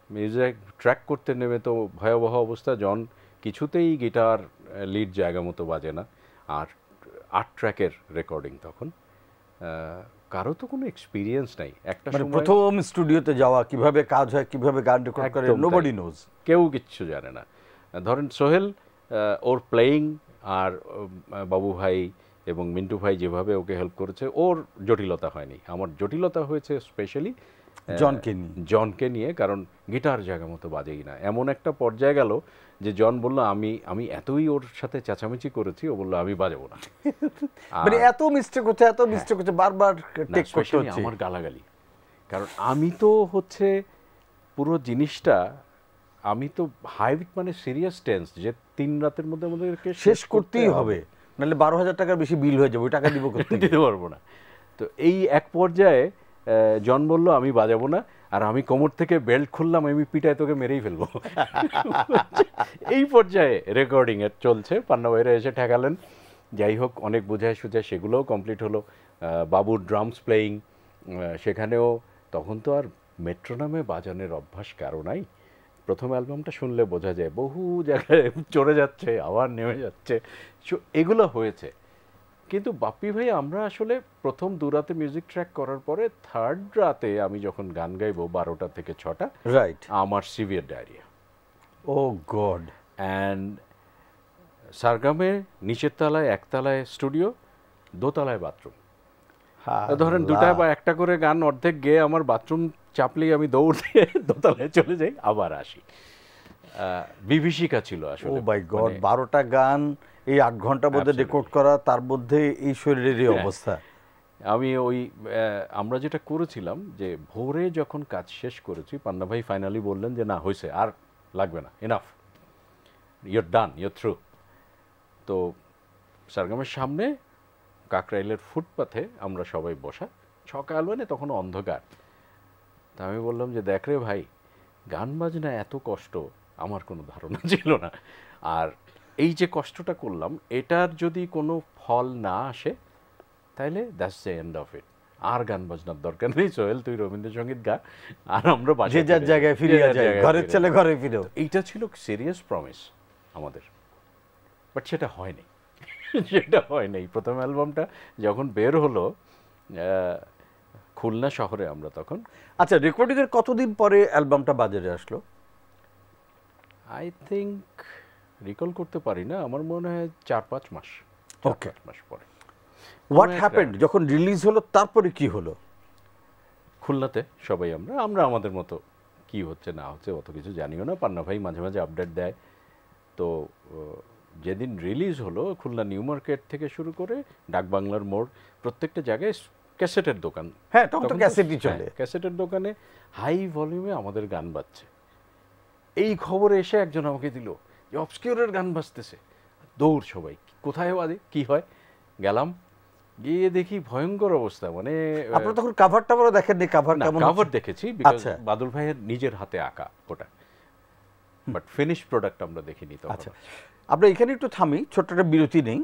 মিউজিক ট্র্যাক করতে নেমে তো ভয়াবহ অবস্থা, জন কিছুতেই গিটার লিড জায়গা মতো বাজে না, আর 8 ট্র্যাকের রেকর্ডিং তখন। কারো তো কোনো এক্সপিরিয়েন্স নাই। একটা সময় প্রথম স্টুডিওতে যাওয়া, কিভাবে কাজ হয়, কিভাবে গান রেকর্ড করে, নোবডি নোজ, কেউ কিচ্ছু জানে না। ধরেন সোহেল ওর প্লেয়িং, আর বাবু ভাই এবং মিন্টু ভাই যেভাবে ওকে হেল্প করেছে, ওর জটিলতা হয়নি। আমার জটিলতা হয়েছে স্পেশালি জনকে নিয়ে, কারণ গিটার জায়গা মতো বাজেই না। এমন একটা পর্যায়ে গেল যে জন বলল আমি এতই ওর সাথে চেঁচামেচি করেছি, ও বললো আমি বাজাবো না। মানে এত মিস্টেক হচ্ছে বারবার টেক করতে হচ্ছে। আমার গালাগালি, কারণ আমি তো হচ্ছে পুরো জিনিসটা আমি তো হাই মানে সিরিয়াস টেন্স যে 3 রাতের মধ্যে আমাদেরকে শেষ করতেই হবে, নাহলে 12,000 টাকার বেশি বিল হয়ে যাবে, ওই টাকা দিব কোথায়? দিতে পারবো না। তো এই এক পর্যায়ে জন বলল আমি বাজাবো না, আর আমি কোমর থেকে বেল্ট খুললাম, আমি পিটায় তোকে মেরেই ফেলবো। এই পর্যায়ে রেকর্ডিং এর চলছে, পান্না ভাইরা এসে ঠেকালেন। যাই হোক, অনেক বোঝায় সুঝায় সেগুলোও কমপ্লিট হলো। বাবুর ড্রামস প্লেয়িং, সেখানেও তখন তো আর মেট্রোনমে বাজানোর অভ্যাস কারো নাই। প্রথম অ্যালবামটা শুনলে বোঝা যায় বহু জায়গায় চড়ে যাচ্ছে, আবার নেমে যাচ্ছে, এগুলো হয়েছে। কিন্তু বাপ্পি ভাই আমরা আসলে প্রথম 2 রাতে মিউজিক ট্র্যাক করার পরে 3rd রাতে আমি যখন গান গাইবো 12টা থেকে 6টা, রাইট, আমার severe diarrhoea. Oh God. And সারগামে নিচের তলায়, একতলায় স্টুডিও, দোতলায় বাথরুম। ধরেন 2টা বা 1টা করে গান অর্ধেক গেয়ে আমার বাথরুম চাপলেই আমি দৌড় দিয়ে দোতলায় চলে যাই, আবার আসি। বিভীষিকা ছিল আসলে। ও মাই গড, 12টা গান এই 8 ঘন্টার মধ্যে রেকর্ড করা, তার মধ্যে এই শরীরের অবস্থা। আমি ওই আমরা যেটা করেছিলাম যে ভোরে যখন কাজ শেষ করেছি, পান্না ভাই ফাইনালি বললেন যে না হয়েছে, আর লাগবে না, enough, your done, your through. তো সারগামের সামনে কাকরাইলের ফুটপাথে আমরা সবাই বসা, সকাল মানে তখন অন্ধকার। তা আমি বললাম যে দেখ রে ভাই, গান বাজনা এত কষ্ট আমার কোনো ধারণা ছিল না, আর এই যে কষ্টটা করলাম এটার যদি কোনো ফল না আসে তাহলে that's the end of it, আর গান বাজনার দরকার নেই। সোহেল তুই রবীন্দ্রসঙ্গীত গা, আর আমরা যে যার জায়গায় ফিরে যাই, ঘরের ছেলে ঘরে ফিরে। এইটা ছিল সিরিয়াস প্রমিস আমাদের, বাট সেটা হয়নি। সেটা হয়নি। প্রথম অ্যালবামটা যখন বের হলো খুলনা শহরে, আমরা তখন। আচ্ছা, রেকর্ডিংয়ের কতদিন পরে অ্যালবামটা বাজারে আসলো? আই থিঙ্ক রিকল করতে পারি না, আমার মনে হয় 4-5 মাস। ওকে, 4-5 মাস পরে। হোয়াট হ্যাপেন্ড যখন রিলিজ হলো, তারপরে কি হলো? খুলনাতে সবাই আমরা আমাদের মতো কি হচ্ছে না হচ্ছে অত কিছু জানিও না, পান্না ভাই মাঝে মাঝে আপডেট দেয়। তো যেদিন রিলিজ হলো, খুলনা নিউ মার্কেট থেকে শুরু করে ডাকবাংলার মোড়, প্রত্যেকটা জায়গায় ক্যাসেটের দোকান। হ্যাঁ, তখন তো ক্যাসেটই চলে। ক্যাসেটের দোকানে হাই ভলিউমে আমাদের গান বাজছে। এই খবরে এসে একজন আমাকে দিল যে অবস্কিউরের গান বাজতেছে। দৌড় সবাই, কোথায় বাজে, কি হয়। গেলাম, গিয়ে দেখি ভয়ঙ্কর অবস্থা। মানে আপনারা তখন কাভার টাভারও দেখেননি? কাভার কেমন? কাভার দেখেছি, বিকজ বাদল ভাইয়ের নিজের হাতে আঁকা ওটা, বাট ফিনিশ প্রোডাক্ট আমরা দেখিনি তখন। আচ্ছা, আমরা এখানে একটু থামি, ছোট্ট একটা বিরতি নেই।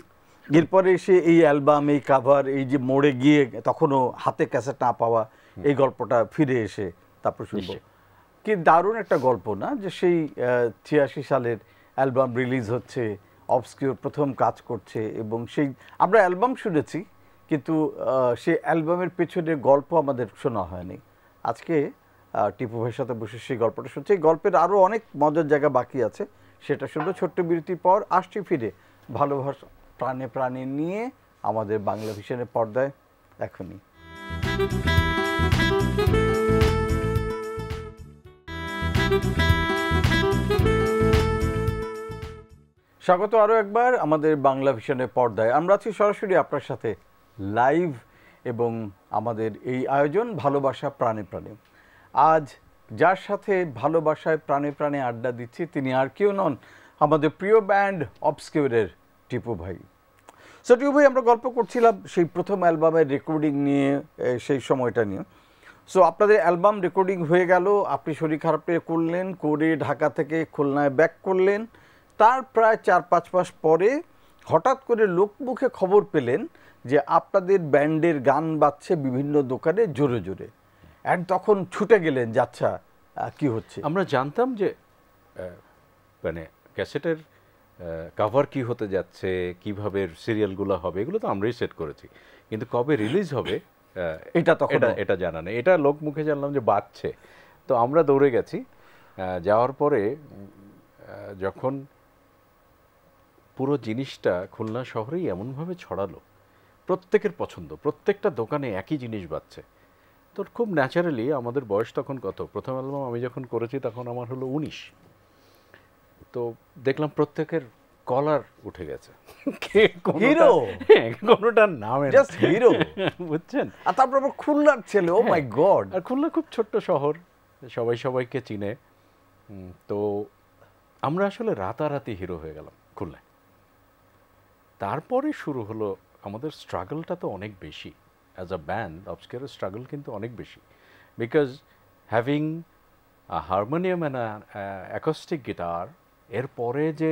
এরপরে এসে এই অ্যালবাম, এই কাভার, এই যে মোড়ে গিয়ে তখনও হাতে ক্যাসেট না পাওয়া, এই গল্পটা ফিরে এসে তারপর শুনবো। কি দারুণ একটা গল্প না, যে সেই 86 সালের অ্যালবাম রিলিজ হচ্ছে, অবস্কিউর প্রথম কাজ করছে, এবং সেই আমরা অ্যালবাম শুনেছি কিন্তু সেই অ্যালবামের পেছনের গল্প আমাদের শোনা হয়নি। আজকে টিপু ভাইয়ের সাথে বসে সেই গল্পটা শুনছি। এই গল্পের আরও অনেক মজার জায়গা বাকি আছে, সেটা শুনবো ছোট্ট বিরতির পর। আসছি ফিরে ভালোবাসা প্রাণে প্রাণে নিয়ে আমাদের বাংলা ভিশনের পর্দায় এখনই। স্বাগত আরও একবার আমাদের বাংলা ভিশনের পর্দায়। আমরা আছি সরাসরি আপনার সাথে লাইভ, এবং আমাদের এই আয়োজন ভালোবাসা প্রাণে প্রাণে। আজ যার সাথে ভালোবাসায় প্রাণে প্রাণে আড্ডা দিচ্ছি, তিনি আর কেউ নন, আমাদের প্রিয় ব্যান্ড অবস্কিউরের টিপু ভাই। সো টিপু ভাই, আমরা গল্প করছিলাম সেই প্রথম অ্যালবামের রেকর্ডিং নিয়ে, সেই সময়টা নিয়ে। সো আপনাদের অ্যালবাম রেকর্ডিং হয়ে গেল, আপনি শরীর খারাপ করলেন, করে ঢাকা থেকে খুলনায় ব্যাক করলেন। তার প্রায় 4-5 মাস পরে হঠাৎ করে লোকমুখে খবর পেলেন যে আপনাদের ব্যান্ডের গান বাজছে বিভিন্ন দোকানে জোরে জোরে, অ্যান্ড তখন ছুটে গেলেন যে আচ্ছা কি হচ্ছে। আমরা জানতাম যে মানে ক্যাসেটের কভার কি হতে যাচ্ছে, কিভাবে সিরিয়ালগুলো হবে, এগুলো তো আমরাই সেট করেছি, কিন্তু কবে রিলিজ হবে এটা জানা নেই। এটা লোক মুখে জানলাম যে বাজছে, তো আমরা দৌড়ে গেছি। যাওয়ার পরে যখন পুরো জিনিসটা খুলনা শহরেই এমনভাবে ছড়ালো, প্রত্যেকের পছন্দ, প্রত্যেকটা দোকানে একই জিনিস বাজছে, তো খুব ন্যাচারালি আমাদের বয়স তখন কত, প্রথম অ্যালবাম আমি যখন করেছি তখন আমার হলো 19, তো দেখলাম প্রত্যেকের কলার উঠে গেছে, হিরো কোনোটার নামে জাস্ট হিরো, বুঝছেন। আর তারপর আবার খুলনার ছেলে, ও মাই গড। আর খুলনা খুব ছোট্ট শহর, সবাই সবাইকে চিনে, তো আমরা আসলে রাতারাতি হিরো হয়ে গেলাম খুলনায়। তারপরে শুরু হলো আমাদের স্ট্রাগলটা তো অনেক বেশি অ্যাজ আ ব্যান্ড। অবস্কিউরের স্ট্রাগল কিন্তু অনেক বেশি, because having a harmonium and acoustic guitar, এরপরে যে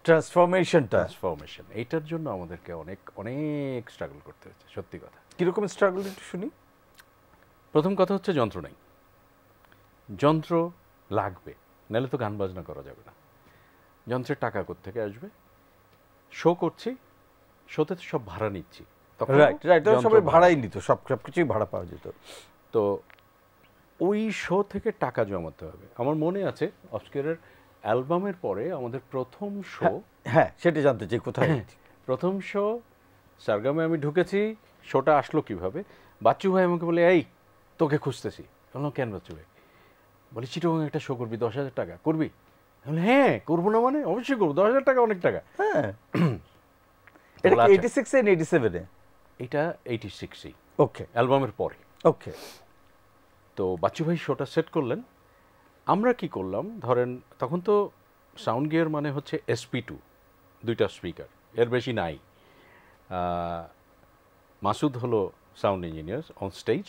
ট্রান্সফরমেশন, এইটার জন্য আমাদেরকে অনেক অনেক স্ট্রাগল করতে হয়েছে। সত্যি কথা। কীরকম স্ট্রাগল একটু শুনি। প্রথম কথা হচ্ছে যন্ত্র নাই, যন্ত্র লাগবে, নাহলে তো গান বাজনা করা যাবে না। যন্ত্রের টাকা কোত্থেকে আসবে? শো করছি, শোতে তো সব ভাড়া নিচ্ছি, রাইট, সবাই ভাড়াই নিত, সবকিছুই ভাড়া পাওয়া যেত। তো ওই শো থেকে টাকা জমাতে হবে। আমার মনে আছে অবস্কিউরের অ্যালবামের পরে আমাদের প্রথম শো, হ্যাঁ সেটা জানতে চাই কোথায় প্রথম শো সারগামে আমি ঢুকেছি। শোটা আসলো কিভাবে? বাচ্চু ভাই আমাকে বলে, এই তোকে খুঁজতেছি। বললাম, কেন বাচ্চু ভাই? বলি, চিটাগং একটা শো করবি, 10,000 টাকা, করবি? বলি, হ্যাঁ করবো না মানে, অবশ্যই করবো, 10,000 টাকা অনেক টাকা। হ্যাঁ, এটা 86 এ 87 এ? এটা 86 ওকে, অ্যালবামের পরে। ওকে। তো বাচ্চু ভাই শোটা সেট করলেন। আমরা কি করলাম, ধরেন তখন তো সাউন্ড গিয়ার মানে হচ্ছে SP2, 2টা স্পিকার, এর বেশি নাই। মাসুদ হলো সাউন্ড ইঞ্জিনিয়ার অন স্টেজ।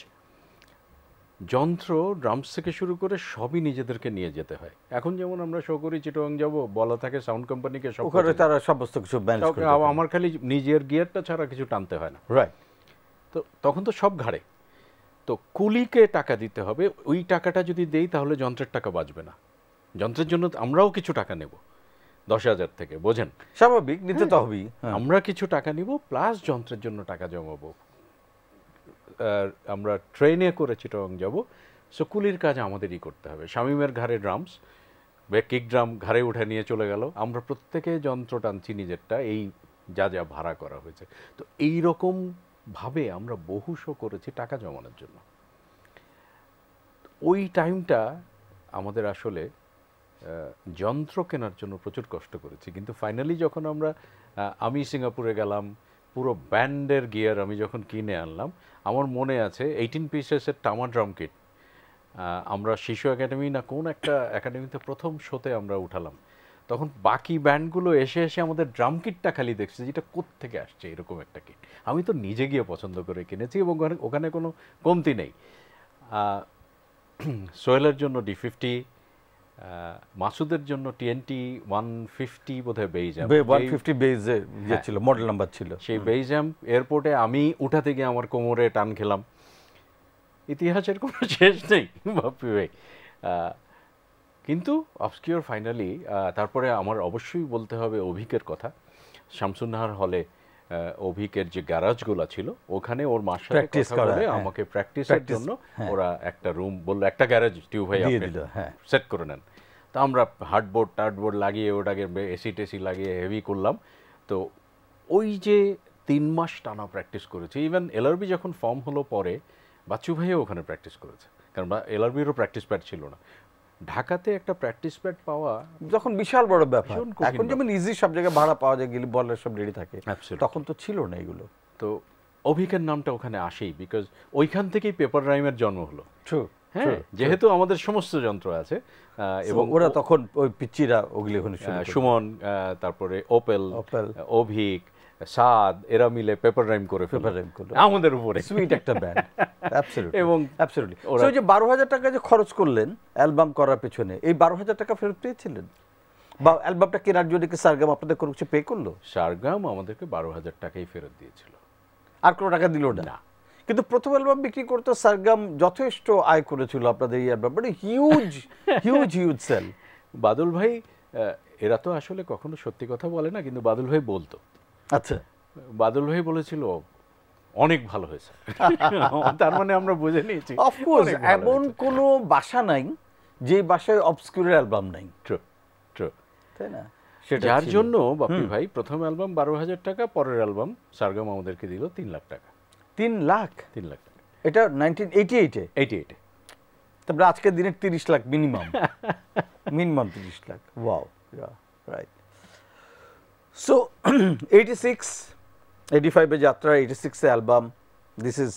যন্ত্র, ড্রামস থেকে শুরু করে সবই নিজেদেরকে নিয়ে যেতে হয়। এখন যেমন আমরা শো করি, চিটাগং যাব, বলা থাকে সাউন্ড কোম্পানিকে, সব ওখানে তারা সমস্ত কিছু ম্যানেজ করে। আমার খালি নিজের গিয়ারটা ছাড়া কিছু টানতে হয় না। রাইট। তো তখন তো সব ঘাড়ে। তো কুলিকে টাকা দিতে হবে। ওই টাকাটা যদি দেই তাহলে যন্ত্রের টাকা বাঁচবে না। যন্ত্রের জন্য আমরাও কিছু টাকা নেব 10,000 থেকে, বোঝেন? স্বাভাবিক, নিতে তো হবেই। আমরা কিছু টাকা নিব, প্লাস যন্ত্রের জন্য টাকা জমাবো। আমরা ট্রেনে করে চিটাগং যাব, সো কুলির কাজ আমাদেরই করতে হবে। শামীমের ঘাড়ে ড্রামস, কিক ড্রাম ঘাড়ে উঠে নিয়ে চলে গেল, আমরা প্রত্যেকে যন্ত্র টানছি নিজেরটা, এই যা যা ভাড়া করা হয়েছে। তো এইরকম ভাবে আমরা বহু শো করেছি টাকা জমানোর জন্য। ওই টাইমটা আমাদের আসলে যন্ত্র কেনার জন্য প্রচুর কষ্ট করেছি। কিন্তু ফাইনালি যখন আমি সিঙ্গাপুরে গেলাম, পুরো ব্যান্ডের গিয়ার আমি যখন কিনে আনলাম, আমার মনে আছে 18 পিসেসের টামা ড্রাম কিট আমরা শিশু একাডেমি না কোন একটা একাডেমিতে প্রথম শোতে আমরা উঠালাম। তখন বাকি ব্যান্ডগুলো এসে এসে আমাদের ড্রাম কিটটা খালি দেখছে, যেটা কোত্থেকে আসছে এরকম একটা কিট। আমি তো নিজে গিয়ে পছন্দ করে কিনেছি, এবং ওখানে কোনো কমতি নেই। সোহেলের জন্য D50, মাসুদের জন্য TNT 150 বোধহয় বেইজ অ্যাম্প, 150 বেইজে ছিল, মডেল নাম্বার ছিল। সেই বেইজ অ্যাম্প এয়ারপোর্টে আমি উঠাতে গিয়ে আমার কোমরে টান খেলাম। ইতিহাসের কোনো শেষ নেই বাপ্পি ভাই। কিন্তু অবস্কিউর ফাইনালি, তারপরে আমার অবশ্যই বলতে হবে অভিকের কথা। শামসুন্নাহার হলে অভিকের যে গ্যারাজগুলো ছিল, ওখানে ওর মার সাথে কথা বলে আমাকে প্র্যাকটিসের জন্য ওরা একটা রুম বললো, একটা গ্যারেজ টিউব ভাই আপনি সেট করে নেন। তো আমরা হার্ডবোর্ড লাগিয়ে ওটাকে এসি টেসি লাগিয়ে হেভি করলাম। তো ওই যে 3 মাস টানা প্র্যাকটিস করেছি। ইভেন LRB যখন ফর্ম হলো পরে, বাচ্চু ভাইও ওখানে প্র্যাকটিস করেছে, কারণ LRBরও প্র্যাকটিস প্যাড ছিল না। ঢাকাতে একটা প্র্যাকটিস প্যাড পাওয়া যখন বিশাল বড় ব্যাপার। এখন যেমন ইজি সব জায়গায় ভাড়া পাওয়া যায়, গেলে বলের সব রেডি থাকে, তখন তো ছিল না এগুলো। তো অভিকের নামটা ওখানে আসেই, বিকজ ওইখান থেকেই পেপার রাইমের জন্ম হলো। হ্যাঁ, যেহেতু আমাদের সমস্ত যন্ত্র আছে, এবং ওরা তখন ওই পিচ্চিরা ওগুলি ওখানে, সুমন, তারপরে ওপেল, অভিক, সাদ, এরা মিলে পেপার রাইম করে আমাদের উপরে। সুইট একটা ব্যান্ড, অ্যাবসলিউটলি। এবং অ্যাবসলিউটলি ওই যে 12,000 টাকা যে খরচ করলেন অ্যালবাম করার পেছনে, এই 12,000 টাকা ফেরত পেয়েছিলেন? বা অ্যালবামটা কেনার জন্য কি সারগাম আপনাদের কোনো কিছু পে করলো? সারগাম আমাদেরকে 12,000 টাকাই ফেরত দিয়েছিল, আর কোনো টাকা দিল না। কিন্তু প্রথম অ্যালবাম বিক্রি করতে সারগাম যথেষ্ট আয় করেছিল আপনাদের এই অ্যালবাম, মানে হিউজ হিউজ হিউজ সেল। বাদল ভাই, এরা তো আসলে কখনো সত্যি কথা বলে না, কিন্তু বাদল ভাই বলতো। আচ্ছা, বাদল ভাই বলেছিল অনেক ভালো হয়েছে, তার মানে আমরা বুঝে নিয়েছি। অফকোর্স এমন কোনো বাসা নাই যে বাসায় অবস্কিউর অ্যালবাম নাই। ট্রু ট্রু, তাই না? যার জন্য বাপ্পি ভাই প্রথম অ্যালবাম 12,000 টাকা, পরের অ্যালবাম সারগাম আমাদেরকে দিল 3 লাখ টাকা। 3 লাখ? 3 লাখ টাকা। এটা 1988-এ? 88-এ। তারপরে আজকের দিনে 30 lakh minimum, minimum 30 lakh. Wow, right. So 86, 85-এ যাত্রা, 86-এ অ্যালবাম, দিস ইজ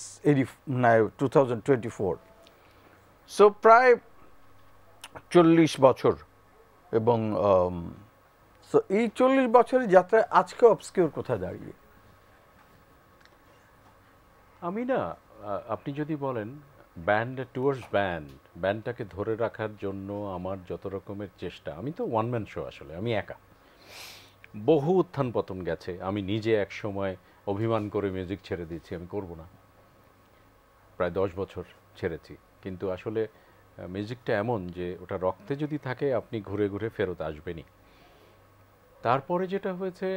2024। সো প্রায় 40 বছর এবং সো এই 40 বছরের যাত্রায় আজকে অবস্কিউর কোথায় দাঁড়িয়ে? আমি না আপনি যদি বলেন ব্যান্ড টুয়ার্ডস ব্যান্ডটাকে ধরে রাখার জন্য আমার যত রকমের চেষ্টা, আমি তো ওয়ান ম্যান শো, আসলে আমি একা, বহু উত্থান পতন গেছে। আমি নিজে এক সময় অভিমান করে মিউজিক ছেড়ে দিয়েছি, আমি করব না, প্রায় 10 বছর ছেড়েছি। কিন্তু আসলে মিউজিকটা এমন যে ওটা রক্তে যদি থাকে আপনি ঘুরে ঘুরে ফেরত আসবেনই। তারপরে যেটা হয়েছে,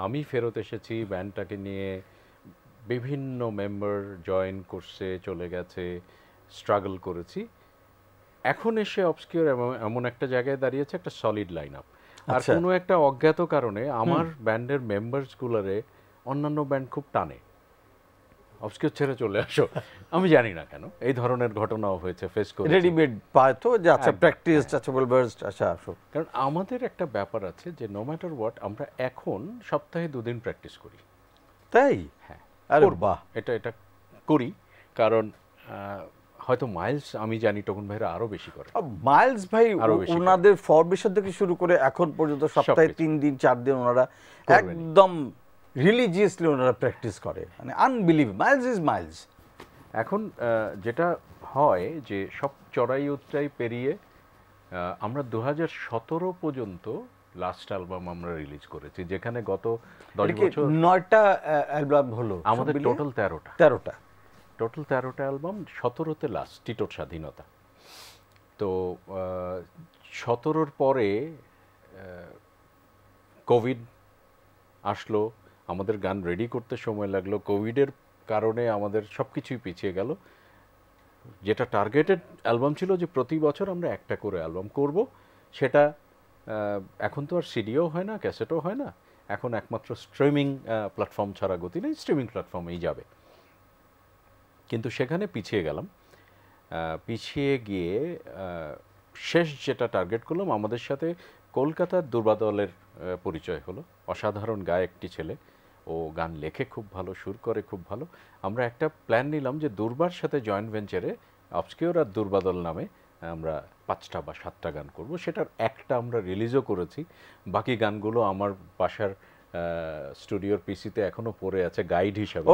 আমি ফেরত এসেছি ব্যান্ডটাকে নিয়ে, বিভিন্ন মেম্বার জয়েন করছে, চলে গেছে, স্ট্রাগল করেছি। এখন এসে অবস্কিউর এমন একটা জায়গায় দাঁড়িয়েছে, একটা সলিড লাইন আপ। আর কোনো একটা অজ্ঞাত কারণে আমার ব্যান্ডের মেম্বার্সগুলোরে অন্যান্য ব্যান্ড খুব টানে, অবস্কিউর ছেড়ে চলে আসো। আমি জানি না কেন, এই ধরনের ঘটনাও হয়েছে, ফেস করে। রেডিমেড পায় তো যে আচ্ছা প্র্যাকটিস, আচ্ছা ওয়েল-ভার্সড, আচ্ছা আসো। কারণ আমাদের একটা ব্যাপার আছে যে নো ম্যাটার হোয়াট আমরা এখন সপ্তাহে 2 দিন প্র্যাকটিস করি। তাই? হ্যাঁ, আরে বাহ, এটা করি। কারণ হয়তো মাইলস, আমি জানি টোকন ভাইরা আরো বেশি করে। মাইলস ভাই ওনাদের ফরমেশন থেকে শুরু করে এখন পর্যন্ত সপ্তাহে 3 দিন 4 দিন ওনারা একদম রিলিজিয়াসলি ওনারা প্র্যাকটিস করে, মানে আনবিলিভ। Miles is Miles. এখন যেটা হয় যে সব চড়াই উতরাই পেরিয়ে আমরা 2017 পর্যন্ত লাস্ট অ্যালবাম আমরা রিলিজ করেছি, যেখানে গত 10 বছর 9টা অ্যালবাম হলো আমাদের, টোটাল 13টা টোটাল 13টা অ্যালবাম, 17তে লাস্ট টিটোর স্বাধীনতা। তো 17-র পরে কোভিড আসলো, আমাদের গান রেডি করতে সময় লাগলো, কোভিডের কারণে আমাদের সব কিছুই পিছিয়ে গেল। যেটা টার্গেটেড অ্যালবাম ছিল যে প্রতি বছর আমরা একটা করে অ্যালবাম করব, সেটা এখন তো আর সিডিও হয় না, ক্যাসেটও হয় না, এখন একমাত্র স্ট্রিমিং প্ল্যাটফর্ম ছাড়া গতি নেই, স্ট্রিমিং প্ল্যাটফর্মেই যাবে। কিন্তু সেখানে পিছিয়ে গেলাম। পিছিয়ে গিয়ে শেষ যেটা টার্গেট করলাম, আমাদের সাথে কলকাতার দুর্বাদলের পরিচয় হলো। অসাধারণ গায়কটি ছেলে, ও গান লেখে খুব ভালো, সুর করে খুব ভালো। আমরা একটা প্ল্যান নিলাম যে দুর্বার সাথে জয়েন্ট ভেঞ্চারে অবস্কিউর আর দুর্বাদল নামে আমরা 5টা বা 7টা গান করব। সেটার একটা আমরা রিলিজও করেছি, বাকি গানগুলো আমার বাসার স্টুডিওর পিসিতে এখনো পড়ে আছে গাইড হিসেবে।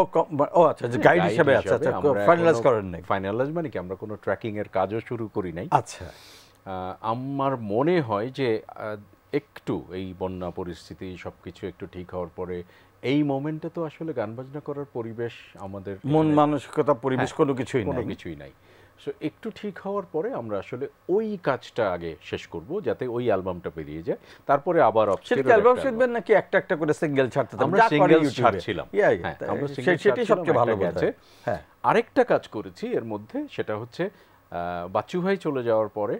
ও আচ্ছা, গাইড হিসেবে আছে, আচ্ছা ফাইনালাইজ করেন নাই? ফাইনালাইজ মানে কি, আমরা কোনো ট্র্যাকিং এর কাজও শুরু করি নাই। আচ্ছা, আমার মনে হয় যে একটু এই বন্যা পরিস্থিতি সবকিছু একটু ঠিক হওয়ার পরে এই মোমেন্টে তো আসলে গান বাজনা করার পরিবেশ, আমাদের মন মানসিকতা, পরিবেশ কোনো কিছুই নাই। সো একটু ঠিক হওয়ার পরে আমরা আসলে ওই কাজটা আগে শেষ করব, যাতে ওই অ্যালবামটা বেরিয়ে যায়। তারপরে আবার অবস্কিউর অ্যালবাম শুনবেন নাকি একটা একটা করে সিঙ্গেল ছাড়তে? আমরা সিঙ্গেল ছাড়ছিলাম, আমরা সেটাই সবচেয়ে ভালো গেছে। হ্যাঁ, আরেকটা কাজ করেছি এর মধ্যে, সেটা হচ্ছে বাচ্চু ভাই চলে যাওয়ার পরে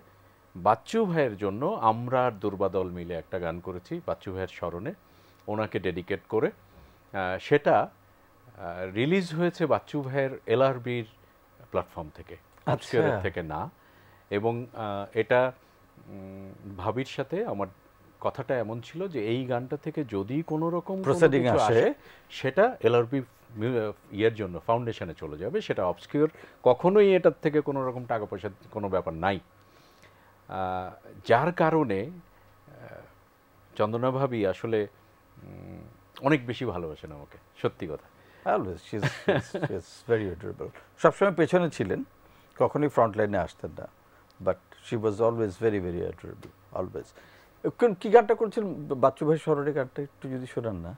বাচ্চু ভাইয়ের জন্য আমরা আর দুর্বাদল মিলে একটা গান করেছি, বাচ্চু ভাইয়ের স্মরণে, ওনাকে ডেডিকেট করে। সেটা রিলিজ হয়েছে বাচ্চু ভাইয়ের এলআরবির প্ল্যাটফর্ম থেকে, অবস্কিউরের থেকে না। এবং এটা ভাবির সাথে আমার কথাটা এমন ছিল যে এই গানটা থেকে যদি কোনো রকম প্রসিডিং আসে, সেটা এলআরবি ইয়ের জন্য ফাউন্ডেশনে চলে যাবে। সেটা অবস্কিউর কখনোই এটার থেকে কোনো রকম টাকা পয়সা কোনো ব্যাপার নাই। যার কারণে চন্দনা ভাবি আসলে অনেক বেশি ভালোবাসেন আমাকে, সত্যি কথা। সবসময় পেছনে ছিলেন, কখনোই ফ্রন্ট লাইনে আসতেন না, but she was always very very adorable, always. কি গানটা করছিলেন বাচ্চু ভাই স্মরণে? গানটা একটু যদি শোনান না।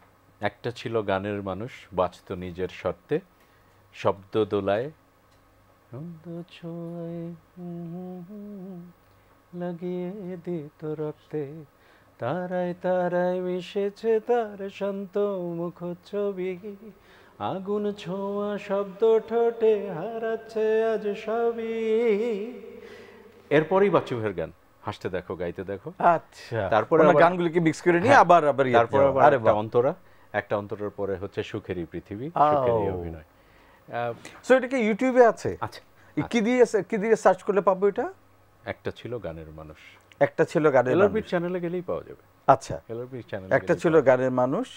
একটা ছিল গানের মানুষ, বাঁচত নিজের শর্তে, শব্দ দোলায় লাগিয়ে দিত রক্তে, তারায় তারায় মিশেছে তার শান্ত মুখ ছবি, আগুন ছোঁয়া শব্দ ঠোঁটে হারাচ্ছে আজ সবই। এরপরই বাচ্চু ভাইয়ের গান, হাসতে দেখো গাইতে দেখো। আচ্ছা, তারপরে গানগুলিকে মিক্স করে নিয়ে আবার তারপর একটা অন্তরার পরে হচ্ছে সুখেরই পৃথিবী, সুখেরই অভিনয়। সো এটা কি ইউটিউবে আছে? আচ্ছা, কি দিয়ে সার্চ করলে পাবো এটা? একটা ছিল গানের মানুষ, একটা ছিল গানের মানুষ, এলআরবির চ্যানেলে গেলেই পাওয়া যাবে। আচ্ছা, এলআরবির চ্যানেলে একটা ছিল গানের মানুষ,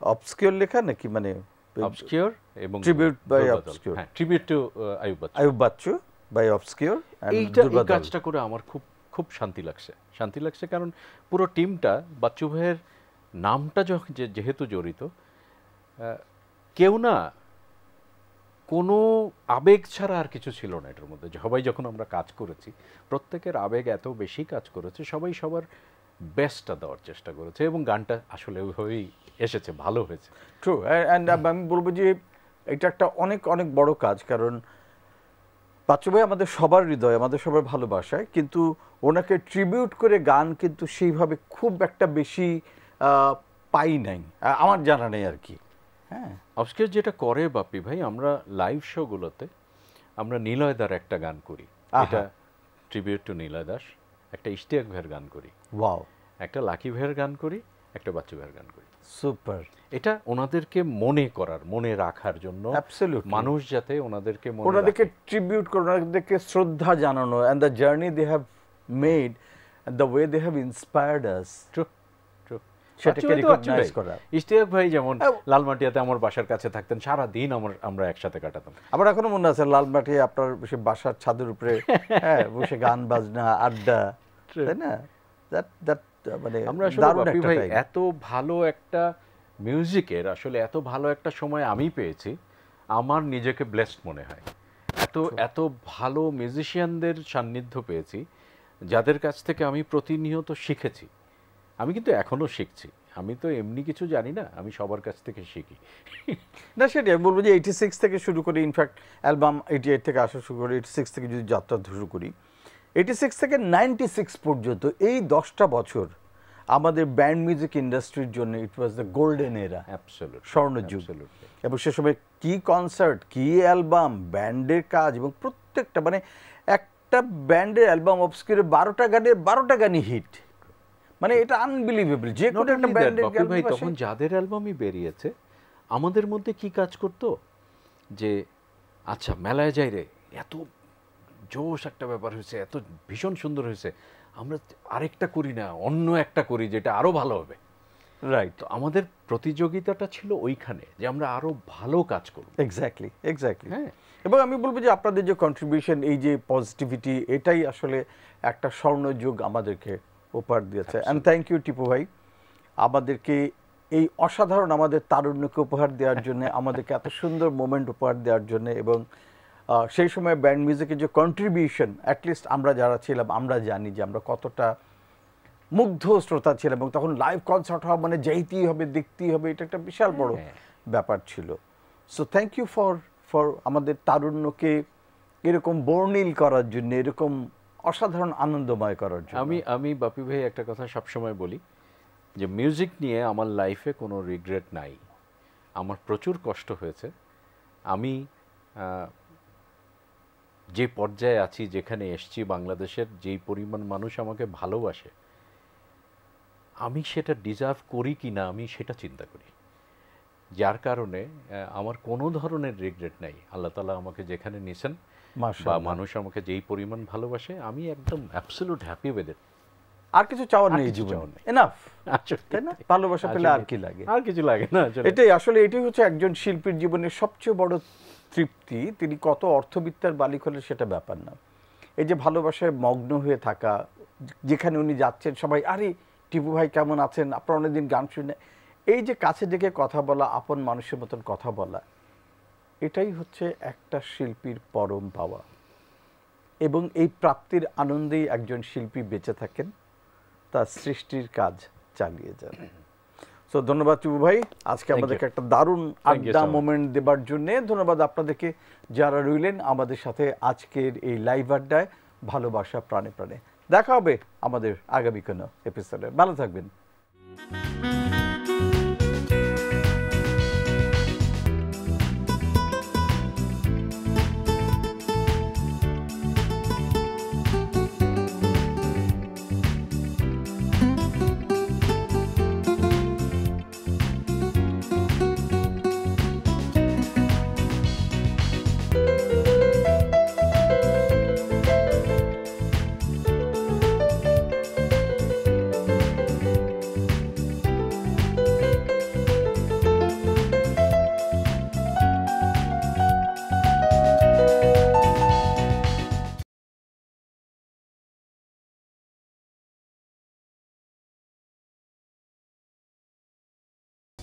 অবস্কিউর লেখা নাকি, মানে অবস্কিউর এবং tribute by Obscure, tribute to Ayub Bachchu by Obscure. এই কাজটা করে আমার খুব খুব শান্তি লাগছে কারণ পুরো টিমটা বাচ্চু ভাইয়ের নামটা যেহেতু জড়িত, কেউ না কোনো আবেগ ছাড়া আর কিছু ছিল না এটার মধ্যে। সবাই যখন আমরা কাজ করেছি প্রত্যেকের আবেগ এত বেশি কাজ করেছে, সবাই সবার বেস্টটা দেওয়ার চেষ্টা করেছে এবং গানটা আসলে ওইভাবেই এসেছে, ভালো হয়েছে। ট্রু, অ্যান্ড আমি বলবো যে এটা একটা অনেক অনেক বড় কাজ, কারণ বাচ্চু ভাই আমাদের সবার হৃদয়, আমাদের সবার ভালোবাসায়, কিন্তু ওনাকে ট্রিবিউট করে গান কিন্তু সেইভাবে খুব একটা বেশি পাই নাই, আমার জানা নেই আর কি। হ্যাঁ, আজকে যেটা করে বাপ্পি ভাই, আমরা লাইভ শোগুলোতে আমরা নিলয়দার একটা গান করি, এটা ট্রিবিউট টু নিলয় দাস, একটা ইশতিয়াক ভাইয়ের গান করি, ওয়াও, একটা লাকি ভাইয়ের গান করি, একটা বাচ্চু ভাইয়ের গান করি। সুপার। এটা ওনাদেরকে মনে করার, মনে রাখার জন্য, অ্যাবসলিউটলি, মানুষ যাতে ওনাদেরকে ওনাদেরকে ট্রিবিউট করে, ওনাদেরকে শ্রদ্ধা জানানো, and the journey they have made, the way they have inspired us, সেটাকে রিকগনাইজ করা। ইশতিয়াক ভাই যেমন লালমাটিয়াতে আমার বাসার কাছে থাকতেন, সারা দিন আমরা একসাথে কাটাতাম। আমার এখনো মনে আছে লালমাটি আপনার বসে বাসার ছাদের উপরে, হ্যাঁ, বসে গান বাজনা আড্ডা, তাই না? মানে আমরা আসলে বাপ্পি ভাই এত ভালো একটা মিউজিকের আসলে এত ভালো একটা সময় আমি পেয়েছি, আমার নিজেকে ব্লেসড মনে হয়। এত ভালো মিউজিশিয়ানদের সান্নিধ্য পেয়েছি, যাদের কাছ থেকে আমি প্রতিনিয়ত শিখেছি। আমি কিন্তু এখনো শিখছি, আমি তো এমনি কিছু জানি না, আমি সবার কাছ থেকে শিখি। না, সেটাই আমি বলবো যে 86 থেকে শুরু করি, ইনফ্যাক্ট অ্যালবাম 88 থেকে আসা শুরু করি, 86 থেকে যদি যাত্রা শুরু করি, 86 থেকে 96 পর্যন্ত এই 10টা বছর আমাদের ব্যান্ড মিউজিক ইন্ডাস্ট্রির জন্য ইট ওয়াজ দ্য গোল্ডেন এরা, স্বর্ণযুগ। এবং সে সময় কি কনসার্ট, কি অ্যালবাম, ব্যান্ডের কাজ, এবং প্রত্যেকটা মানে একটা ব্যান্ডের অ্যালবাম অবস্কিউরে 12টা গানের 12টা গানই হিট, মানে এটা আনবিলিভেবল। যে কোনো একটা ব্যান্ডের ভাই তখন যাদের অ্যালবামই বেরিয়েছে, আমাদের মধ্যে কি কাজ করতো যে আচ্ছা মেলায় যাই রে, এত জোশ একটা ব্যাপার হয়েছে, এত ভীষণ সুন্দর হয়েছে, আমরা আরেকটা করি না, অন্য একটা করি যেটা আরো ভালো হবে। রাইট, তো আমাদের প্রতিযোগিতাটা ছিল ওইখানে যে আমরা আরো ভালো কাজ করব। এক্স্যাক্টলি। হ্যাঁ, এবং আমি বলবো যে আপনাদের যে কন্ট্রিবিউশন, এই যে পজিটিভিটি, এটাই আসলে একটা স্বর্ণযুগ আমাদেরকে উপহার দিয়েছে। অ্যান্ড থ্যাংক ইউ টিপু ভাই, আমাদেরকে এই অসাধারণ আমাদের তারুণ্যকে উপহার দেওয়ার জন্য, আমাদেরকে এত সুন্দর মোমেন্ট উপহার দেওয়ার জন্য, এবং সেই সময় ব্যান্ড মিউজিকের যে কন্ট্রিবিউশন, অ্যাটলিস্ট আমরা যারা ছিলাম আমরা জানি যে আমরা কতটা মুগ্ধ শ্রোতা ছিলাম, এবং তখন লাইভ কনসার্ট হওয়া মানে যাইতেই হবে, দেখতেই হবে, এটা একটা বিশাল বড় ব্যাপার ছিল। সো থ্যাংক ইউ ফর আমাদের তারুণ্যকে এরকম বর্ণিল করার জন্য, এরকম অসাধারণ আনন্দময় করার জন্য। আমি বাপি ভাই একটা কথা সবসময় বলি যে মিউজিক নিয়ে আমার লাইফে কোনো রিগ্রেট নাই। আমার প্রচুর কষ্ট হয়েছে, আমি যে পর্যায়ে আছি, যেখানে এসছি, বাংলাদেশের যেই পরিমাণ মানুষ আমাকে ভালোবাসে, আমি সেটা ডিজার্ভ করি কি না আমি সেটা চিন্তা করি, যার কারণে আমার কোনো ধরনের রিগ্রেট নাই। আল্লাহ তাআলা আমাকে যেখানে নিয়েছেন বা মানুষ আমাকে যেই পরিমাণ ভালোবাসে, আমি একদম অ্যাবসলিউট হ্যাপি উইথ ইট। আর কিছু চাওয়ার নেই জীবনে, এনাফ, তাই না? ভালোবাসা পেলে আর কি লাগে? আর কিছু লাগে না। এটাই আসলে, এটাই হচ্ছে একজন শিল্পীর জীবনের সবচেয়ে বড় তৃপ্তি। তিনি কত অর্থবিত্তার মালিক হলে সেটা ব্যাপার না, এই যে ভালোবাসায় মগ্ন হয়ে থাকা, যেখানে উনি যাচ্ছেন সবাই আরে টিপু ভাই কেমন আছেন, আপনার অনেকদিন গান শুনে, এই যে কাছে ডেকে কথা বলা, আপন মানুষের মতন কথা বলা, এটাই হচ্ছে একটা শিল্পীর পরম পাওয়া। এবং এই প্রাপ্তির আনন্দেই একজন শিল্পী বেঁচে থাকেন, তার সৃষ্টির কাজ চালিয়ে যান। সো ধন্যবাদ টিপু ভাই, আজকে আমাদেরকে একটা দারুণ আড্ডা মোমেন্ট দেবার জন্যে। ধন্যবাদ আপনাদেরকে যারা রইলেন আমাদের সাথে আজকের এই লাইভ আড্ডায়। ভালোবাসা প্রাণে প্রাণে। দেখা হবে আমাদের আগামী কোনো এপিসোডে। ভালো থাকবেন।